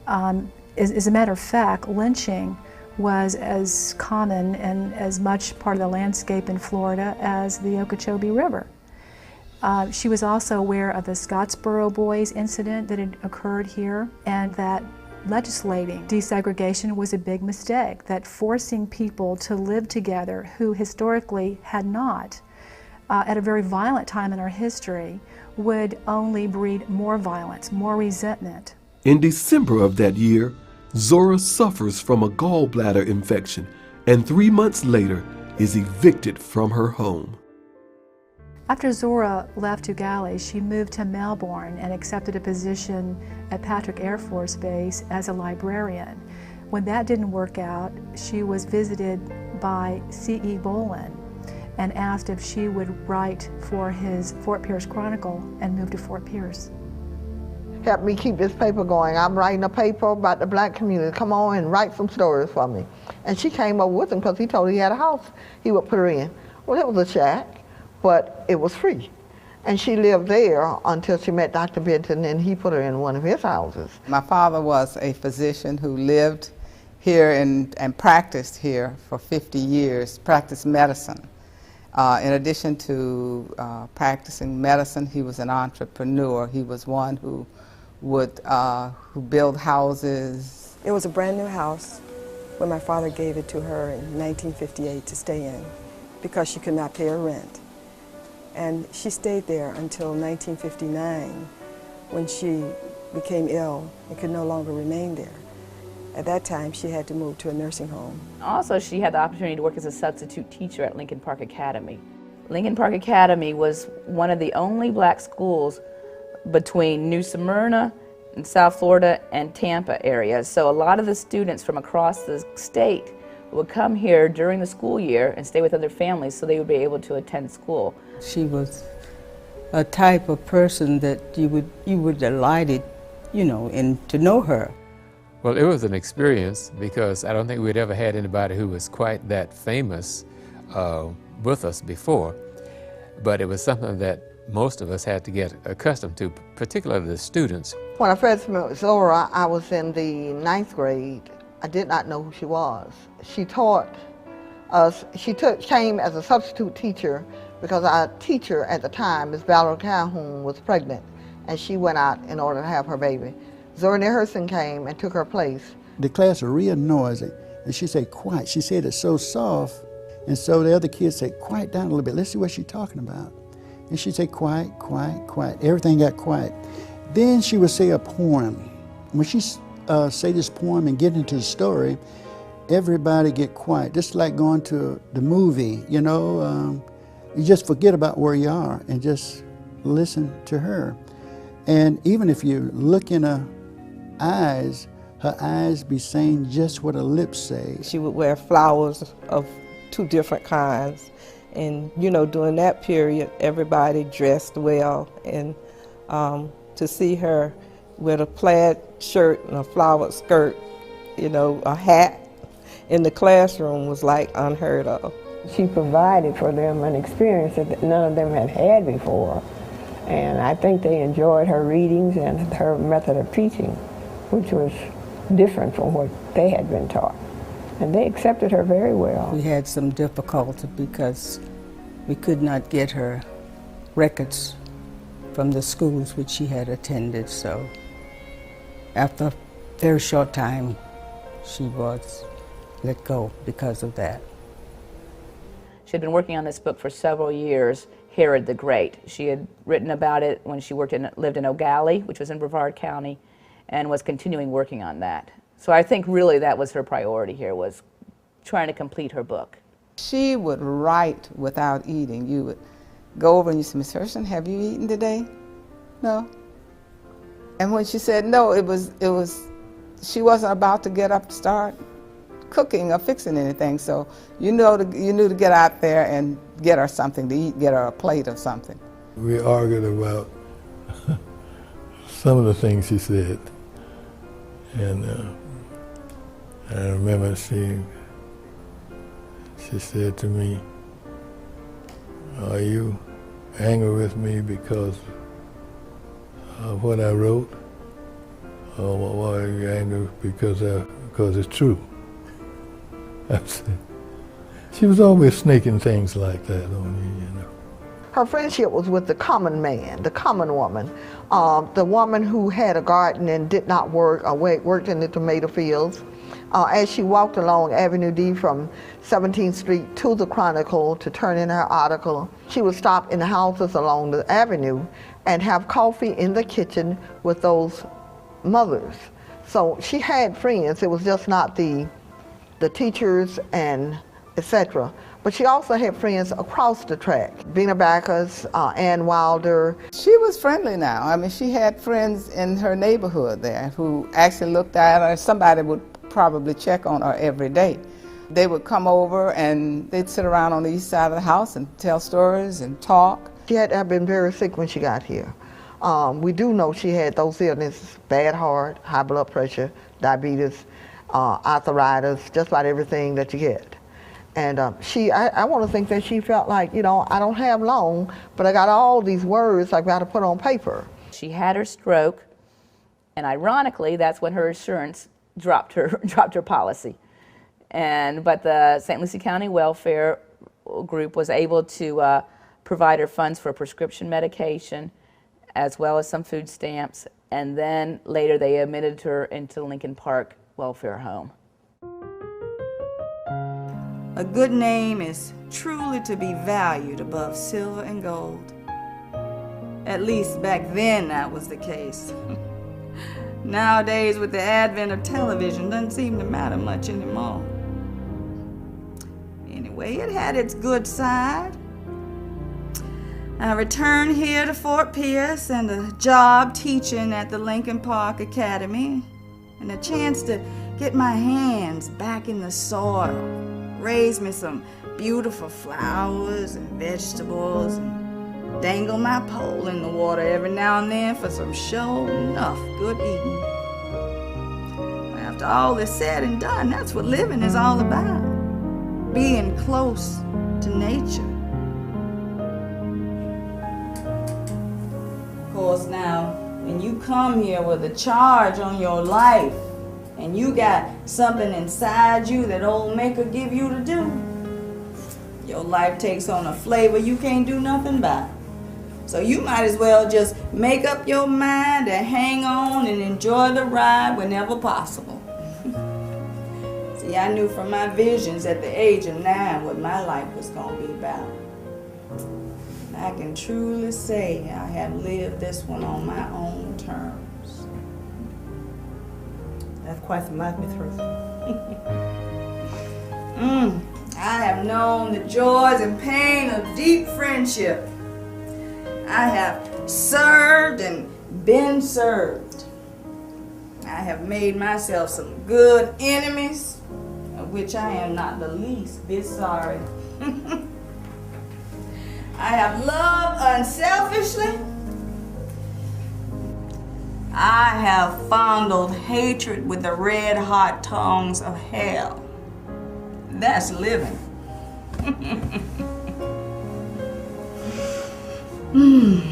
As a matter of fact, lynching was as common and as much part of the landscape in Florida as the Okeechobee River. She was also aware of the Scottsboro Boys incident that had occurred here, and that legislating desegregation was a big mistake, that forcing people to live together who historically had not, at a very violent time in our history, would only breed more violence, more resentment. In December of that year, Zora suffers from a gallbladder infection and 3 months later is evicted from her home. After Zora left Ugali, she moved to Melbourne and accepted a position at Patrick Air Force Base as a librarian. When that didn't work out, she was visited by C.E. Bolin and asked if she would write for his Fort Pierce Chronicle and moved to Fort Pierce. Help me keep this paper going. I'm writing a paper about the black community. Come on and write some stories for me. And she came up with him because he told her he had a house he would put her in. Well, it was a shack, but it was free. And she lived there until she met Dr. Benton, and he put her in one of his houses. My father was a physician who lived here and practiced here for 50 years, practiced medicine. In addition to practicing medicine, he was an entrepreneur. He was one who would build houses. It was a brand new house when my father gave it to her in 1958 to stay in because she could not pay her rent. And she stayed there until 1959 when she became ill and could no longer remain there. At that time, she had to move to a nursing home. Also, she had the opportunity to work as a substitute teacher at Lincoln Park Academy. Lincoln Park Academy was one of the only black schools between New Smyrna and South Florida and Tampa areas. So a lot of the students from across the state would come here during the school year and stay with other families so they would be able to attend school. She was a type of person that you were delighted, in to know her. Well, it was an experience because I don't think we'd ever had anybody who was quite that famous with us before. But it was something that most of us had to get accustomed to, particularly the students. When I first met Zora, I was in the 9th grade. I did not know who she was. She taught us, came as a substitute teacher because our teacher at the time, Ms. Valerie Calhoun, was pregnant, and she went out in order to have her baby. Zora Neale Hurston came and took her place. The class was real noisy, and she said, quiet. She said it so soft, and so the other kids said, quiet down a little bit. Let's see what she's talking about. And she'd say, quiet, quiet, quiet. Everything got quiet. Then she would say a poem. When she say this poem and get into the story, everybody get quiet. Just like going to the movie, you know. You just forget about where you are and just listen to her. And even if you look in her eyes be saying just what her lips say. She would wear flowers of 2 different kinds. And, you know, during that period, everybody dressed well. And to see her with a plaid shirt and a flowered skirt, you know, a hat in the classroom was like unheard of. She provided for them an experience that none of them had had before. And I think they enjoyed her readings and her method of teaching, which was different from what they had been taught. And they accepted her very well. We had some difficulty because we could not get her records from the schools which she had attended. So after a very short time, she was let go because of that. She had been working on this book for several years, Herod the Great. She had written about it when she lived in O'Galley, which was in Brevard County, and was continuing working on that. So I think really that was her priority here, was trying to complete her book. She would write without eating. You would go over and you say, Miss Hurston, have you eaten today? No. And when she said no, she wasn't about to get up to start cooking or fixing anything. So you knew to get out there and get her something to eat, get her a plate of something. We argued about some of the things she said. And I remember she said to me, "Are you angry with me because of what I wrote? Or why are you angry because it's true?" She was always snaking things like that on me, you know. Her friendship was with the common man, the common woman, the woman who had a garden and did not work or worked in the tomato fields. As she walked along Avenue D from 17th Street to the Chronicle to turn in her article, she would stop in the houses along the avenue and have coffee in the kitchen with those mothers. So she had friends. It was just not the teachers and etc. But she also had friends across the track. Bina Backus, Ann Wilder. She was friendly now. I mean, she had friends in her neighborhood there who actually looked at her. Somebody would probably check on her every day. They would come over and they'd sit around on the east side of the house and tell stories and talk. She had to have been very sick when she got here. We do know she had those illnesses: bad heart, high blood pressure, diabetes, arthritis, just about everything that you get. And I want to think that she felt like, you know, I don't have long, but I got all these words I've got to put on paper. She had her stroke, and ironically, that's when her insurance dropped her policy. But the St. Lucie County Welfare Group was able to provide her funds for prescription medication, as well as some food stamps, and then later they admitted her into Lincoln Park Welfare Home. A good name is truly to be valued above silver and gold. At least back then that was the case. Nowadays, with the advent of television, doesn't seem to matter much anymore. Anyway, it had its good side. I returned here to Fort Pierce and a job teaching at the Lincoln Park Academy, and a chance to get my hands back in the soil, raise me some beautiful flowers and vegetables, and dangle my pole in the water every now and then for some sure enough good eating. After all is said and done, that's what living is all about, being close to nature. Of course, now, when you come here with a charge on your life, and you got something inside you that old Maker give you to do, your life takes on a flavor you can't do nothing about. So you might as well just make up your mind and hang on and enjoy the ride whenever possible. See, I knew from my visions at the age of 9 what my life was going to be about. I can truly say I have lived this one on my own terms. That's quite some life, Miss Hurston. I have known the joys and pain of deep friendship. I have served and been served. I have made myself some good enemies, of which I am not the least bit sorry. I have loved unselfishly. I have fondled hatred with the red-hot tongues of hell. That's living. And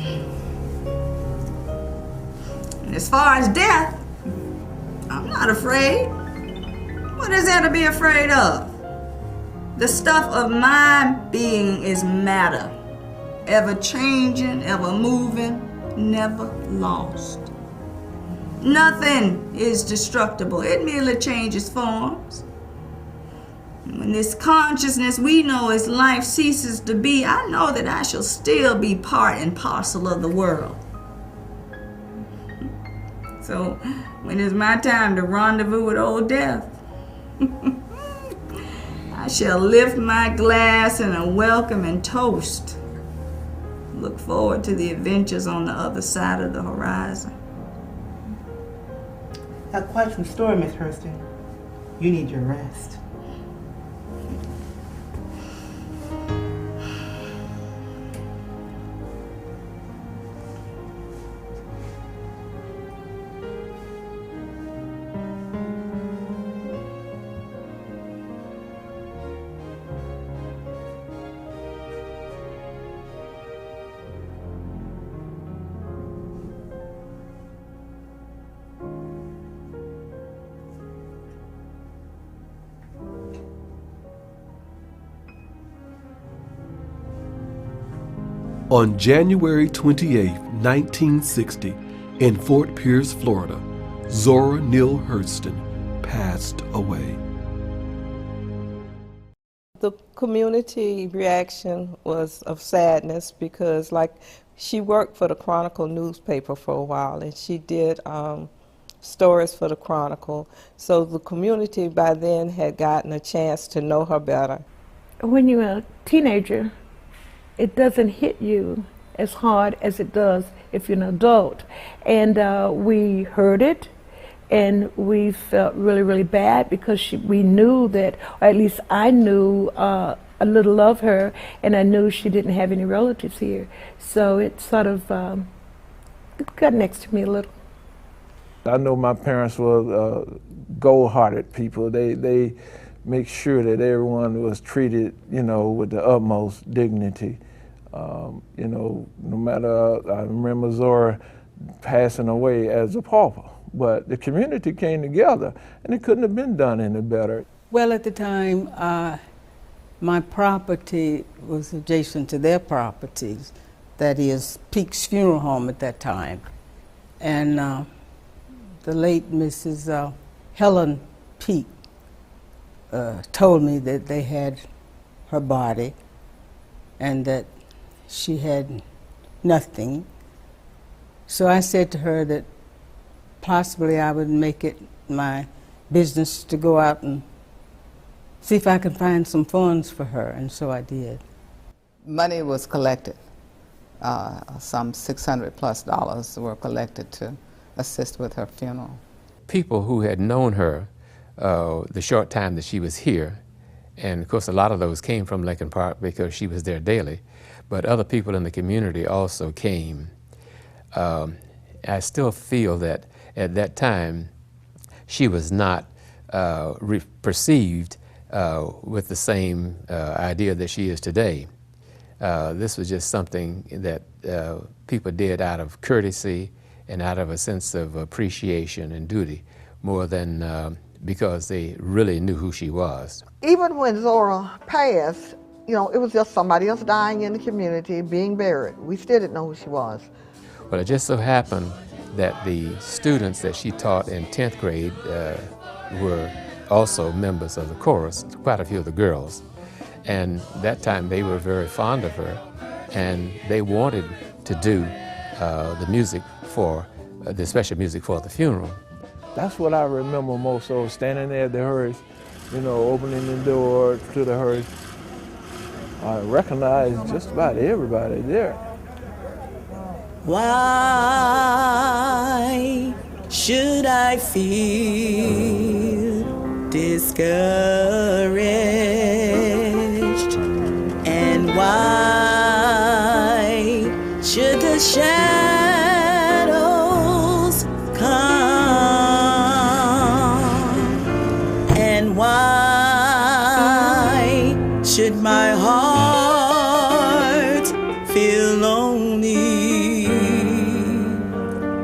as far as death, I'm not afraid. What is there to be afraid of? The stuff of my being is matter, ever changing, ever moving, never lost. Nothing is destructible. It merely changes forms. When this consciousness we know as life ceases to be, I know that I shall still be part and parcel of the world. So when it's my time to rendezvous with old death, I shall lift my glass in a welcome and toast. Look forward to the adventures on the other side of the horizon. That's quite some story, Miss Hurston. You need your rest. On January 28, 1960, in Fort Pierce, Florida, Zora Neale Hurston passed away. The community reaction was of sadness because, like, she worked for the Chronicle newspaper for a while, and she did stories for the Chronicle. So the community by then had gotten a chance to know her better. When you're a teenager, it doesn't hit you as hard as it does if you're an adult. And we heard it, and we felt really, really bad because we knew that, or at least I knew a little of her, and I knew she didn't have any relatives here. So it sort of it got next to me a little. I know my parents were gold-hearted people. They make sure that everyone was treated, you know, with the utmost dignity. You know, no matter, I remember Zora passing away as a pauper, but the community came together, and it couldn't have been done any better. Well, at the time, my property was adjacent to their properties, that is Peake's Funeral Home at that time. And the late Mrs. Helen Peake told me that they had her body and that she had nothing. So I said to her that possibly I would make it my business to go out and see if I could find some funds for her, and so I did. Money was collected. Some $600+ were collected to assist with her funeral. People who had known her the short time that she was here, and of course a lot of those came from Lincoln Park because she was there daily, but other people in the community also came. I still feel that at that time she was not perceived with the same idea that she is today. This was just something that people did out of courtesy and out of a sense of appreciation and duty, more than because they really knew who she was. Even when Zora passed, you know, it was just somebody else dying in the community, being buried. We still didn't know who she was. Well, it just so happened that the students that she taught in 10th grade were also members of the chorus, quite a few of the girls. And that time they were very fond of her, and they wanted to do the music for, the special music for the funeral. That's what I remember most, so standing there at the hearse, you know, opening the door to the hearse. I recognized just about everybody there. Why should I feel discouraged? And why should the shadows come? And why should my heart feel lonely?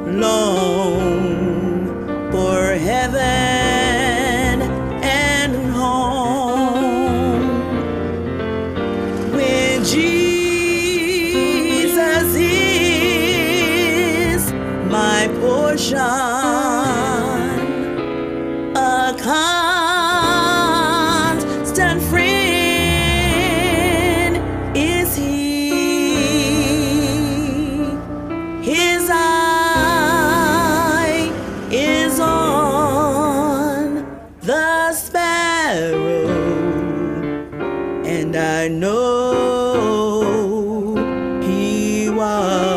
Long for heaven and home, when Jesus is my portion, a constant friend is He. His eye is on the sparrow, and I know He watches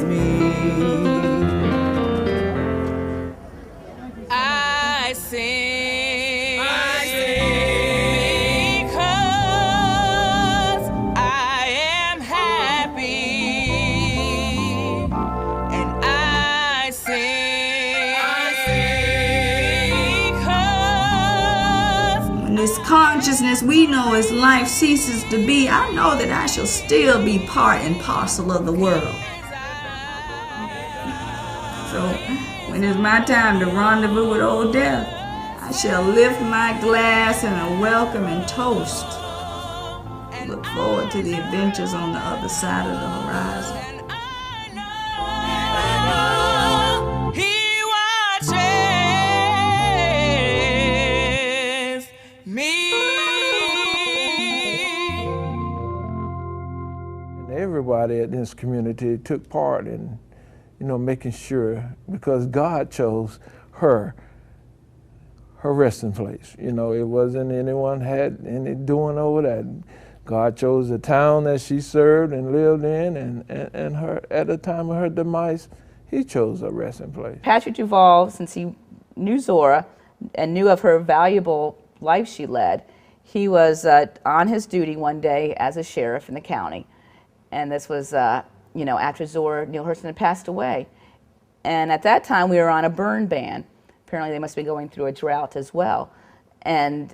me. I sing because I am happy, and I sing because When this consciousness we know as life ceases to be, I know that I shall still be part and parcel of the world. So when it's my time to rendezvous with old death, I shall lift my glass in a welcome and toast. Look forward to the adventures on the other side of the horizon. He watches me. And everybody in this community took part in, you know, making sure, because God chose her resting place. You know, it wasn't anyone had any doing over that. God chose the town that she served and lived in, and her, at the time of her demise, He chose her resting place. Patrick Duval, since he knew Zora and knew of her valuable life she led, he was on his duty one day as a sheriff in the county. And this was, you know, after Zora Neale Hurston had passed away. And at that time, we were on a burn ban. Apparently, they must be going through a drought as well. And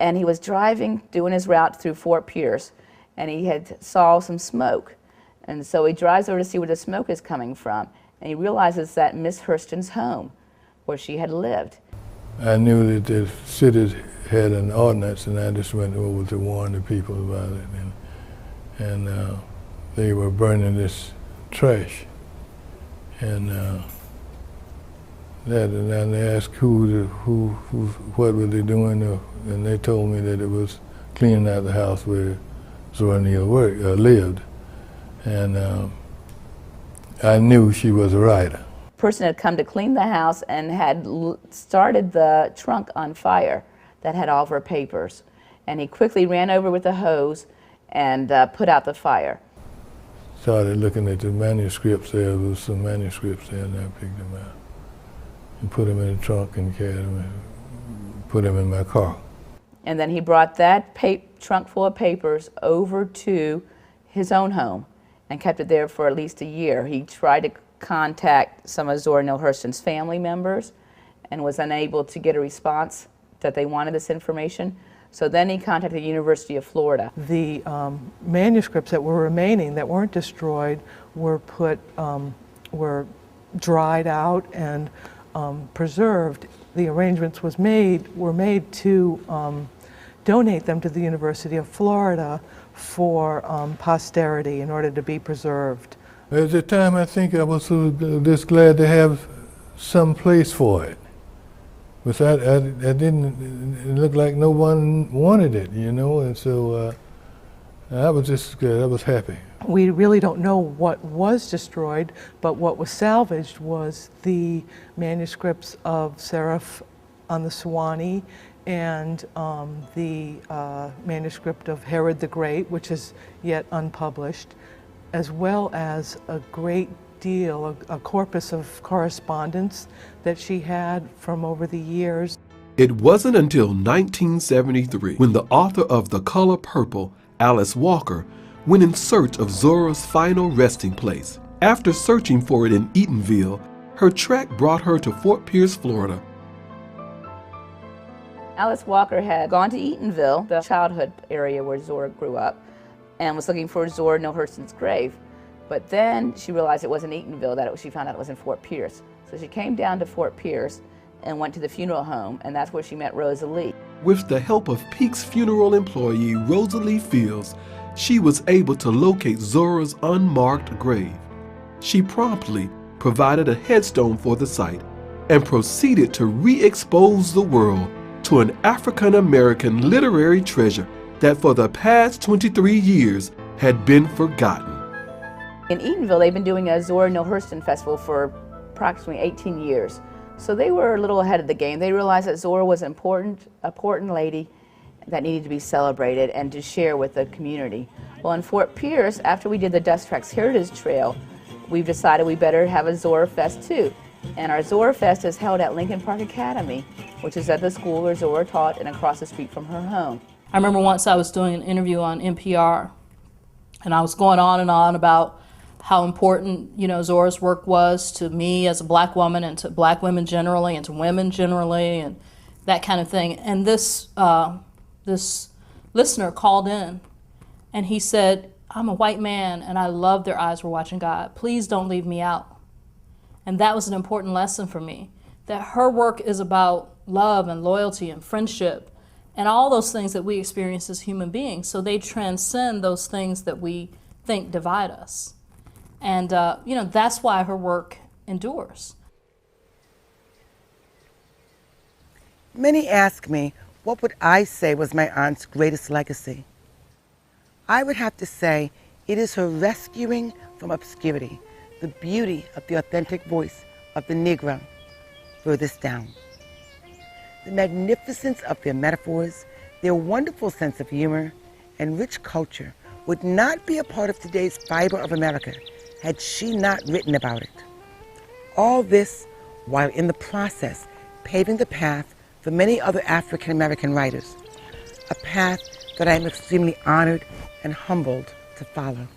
he was driving, doing his route through Fort Pierce, and he had saw some smoke. And so he drives over to see where the smoke is coming from, and he realizes that Miss Hurston's home, where she had lived. I knew that the city had an ordinance, and I just went over to warn the people about it. And they were burning this trash. And and they asked what were they doing, and they told me that it was cleaning out the house where Zora Neale lived. And I knew she was a writer. A person had come to clean the house and had started the trunk on fire that had all of her papers. And he quickly ran over with a hose and put out the fire. Started looking at the manuscripts. There was some manuscripts there, and I picked them out and put them in the trunk and carried them and put them in my car. And then he brought that trunk full of papers over to his own home and kept it there for at least a year. He tried to contact some of Zora Neale Hurston's family members and was unable to get a response that they wanted this information. So then he contacted the University of Florida. The manuscripts that were remaining that weren't destroyed were were dried out and preserved. The arrangements were made to donate them to the University of Florida for posterity in order to be preserved. At the time, I think I was just glad to have some place for it. Because I didn't, it looked like no one wanted it, you know, and so I was just good, I was happy. We really don't know what was destroyed, but what was salvaged was the manuscripts of Seraph on the Sewanee and the manuscript of Herod the Great, which is yet unpublished, as well as a great deal, a corpus of correspondence that she had from over the years. It wasn't until 1973 when the author of The Color Purple, Alice Walker, went in search of Zora's final resting place. After searching for it in Eatonville, her trek brought her to Fort Pierce, Florida. Alice Walker had gone to Eatonville, the childhood area where Zora grew up, and was looking for Zora Neale Hurston's grave. But then she realized it wasn't Eatonville, she found out it was in Fort Pierce. So she came down to Fort Pierce and went to the funeral home, and that's where she met Rosalie. With the help of Peake's funeral employee, Rosalie Fields, she was able to locate Zora's unmarked grave. She promptly provided a headstone for the site and proceeded to re-expose the world to an African-American literary treasure that for the past 23 years had been forgotten. In Eatonville, they've been doing a Zora Neale Hurston festival for approximately 18 years. So they were a little ahead of the game. They realized that Zora was an important lady that needed to be celebrated and to share with the community. Well, in Fort Pierce, after we did the Dust Tracks Heritage Trail, we've decided we better have a Zora Fest too. And our Zora Fest is held at Lincoln Park Academy, which is at the school where Zora taught and across the street from her home. I remember once I was doing an interview on NPR, and I was going on and on about how important, you know, Zora's work was to me as a black woman and to black women generally and to women generally and that kind of thing. And this listener called in and he said, "I'm a white man and I love Their Eyes Were Watching God. Please don't leave me out." And that was an important lesson for me, that her work is about love and loyalty and friendship and all those things that we experience as human beings. So they transcend those things that we think divide us. And, you know, that's why her work endures. Many ask me, what would I say was my aunt's greatest legacy? I would have to say it is her rescuing from obscurity the beauty of the authentic voice of the Negro furthest down. The magnificence of their metaphors, their wonderful sense of humor, and rich culture would not be a part of today's fiber of America had she not written about it. All this while in the process paving the path for many other African American writers, a path that I am extremely honored and humbled to follow.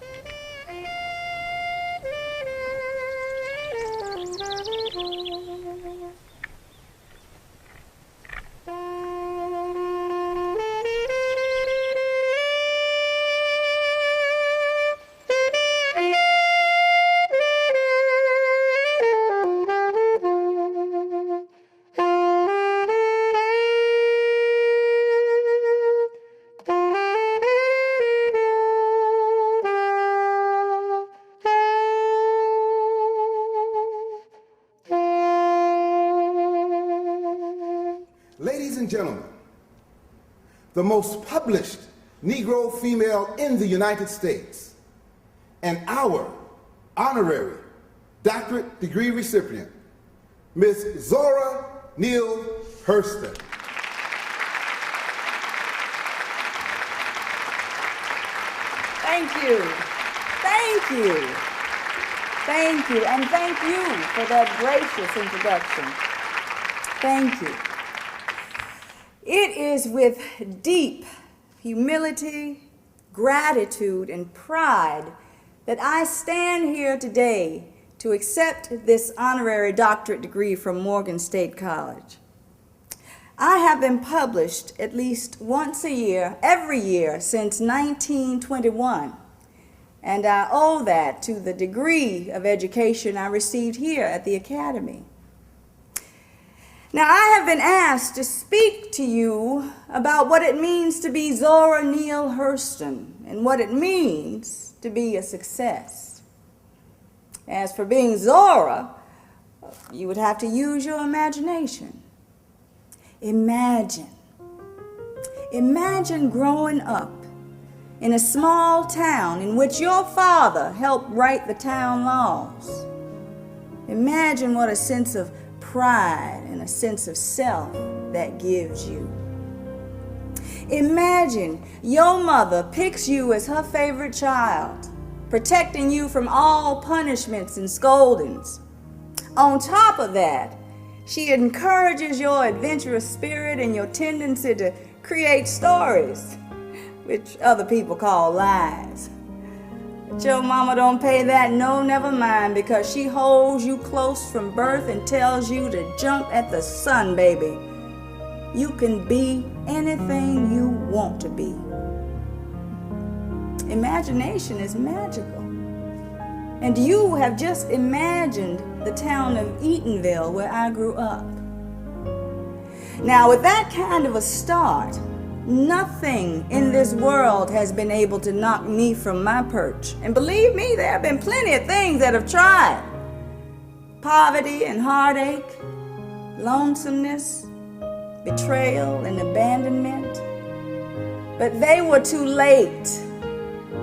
Ladies and gentlemen, the most published Negro female in the United States, and our honorary doctorate degree recipient, Miss Zora Neale Hurston. Thank you. Thank you. Thank you. And thank you for that gracious introduction. Thank you. It is with deep humility, gratitude, and pride that I stand here today to accept this honorary doctorate degree from Morgan State College. I have been published at least once a year, every year since 1921, and I owe that to the degree of education I received here at the Academy. Now, I have been asked to speak to you about what it means to be Zora Neale Hurston and what it means to be a success. As for being Zora, you would have to use your imagination. Imagine growing up in a small town in which your father helped write the town laws. Imagine what a sense of pride and a sense of self that gives you. Imagine your mother picks you as her favorite child, protecting you from all punishments and scoldings. On top of that, she encourages your adventurous spirit and your tendency to create stories, which other people call lies. But your mama don't pay that no never mind, because she holds you close from birth and tells you to jump at the sun, baby. You can be anything you want to be. Imagination is magical. And you have just imagined the town of Eatonville where I grew up. Now, with that kind of a start, nothing in this world has been able to knock me from my perch. And believe me, there have been plenty of things that have tried. Poverty and heartache, lonesomeness, betrayal and abandonment. But they were too late,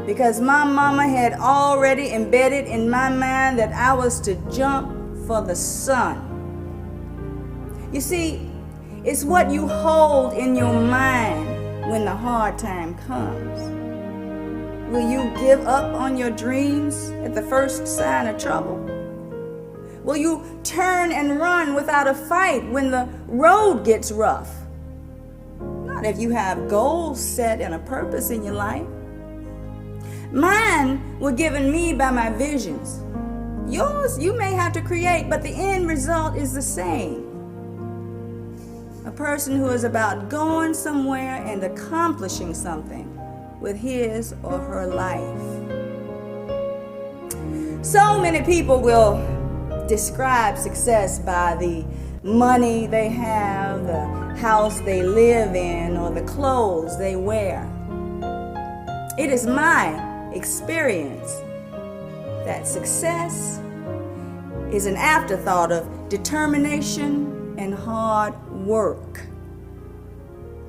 because my mama had already embedded in my mind that I was to jump for the sun. You see, it's what you hold in your mind when the hard time comes. Will you give up on your dreams at the first sign of trouble? Will you turn and run without a fight when the road gets rough? Not if you have goals set and a purpose in your life. Mine were given me by my visions. Yours you may have to create, but the end result is the same. A person who is about going somewhere and accomplishing something with his or her life. So many people will describe success by the money they have, the house they live in, or the clothes they wear. It is my experience that success is an afterthought of determination and hard work.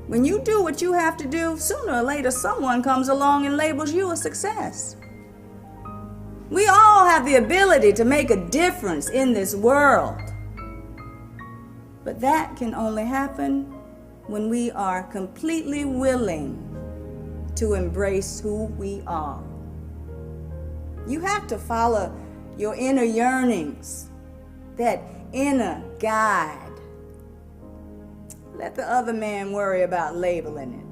When you do what you have to do, sooner or later someone comes along and labels you a success. We all have the ability to make a difference in this world. But that can only happen when we are completely willing to embrace who we are. You have to follow your inner yearnings, that inner guide. Let the other man worry about labeling it.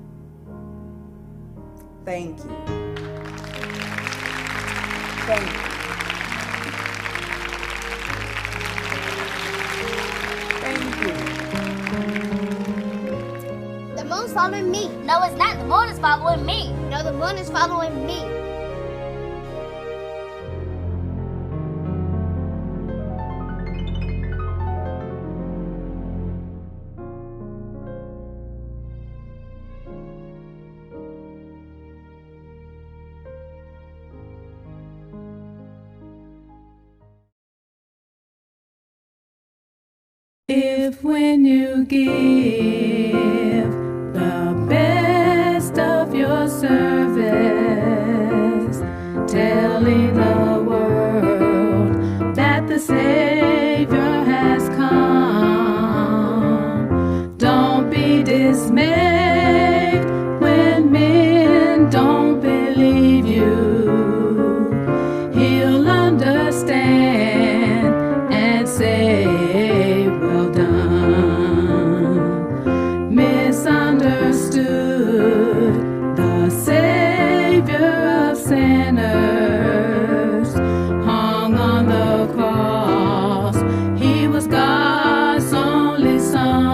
Thank you. Thank you. Thank you. The moon's following me. No, it's not. The moon is following me. No, the moon is following me. If when you give the best of your service, telling the world that the Savior has come, don't be dismayed when men don't believe you. He'll understand and say, misunderstood, the Savior of sinners hung on the cross. He was God's only Son.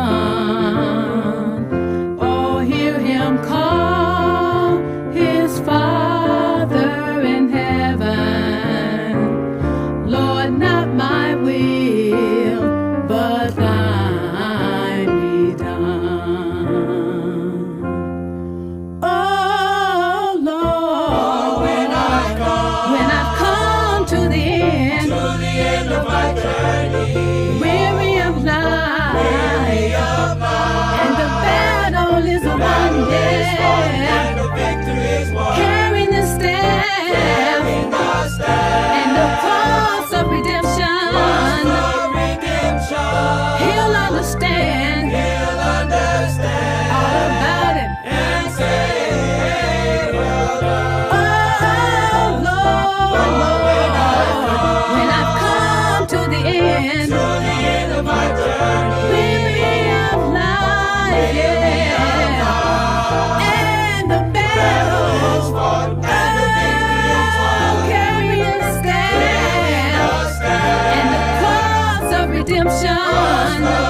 on the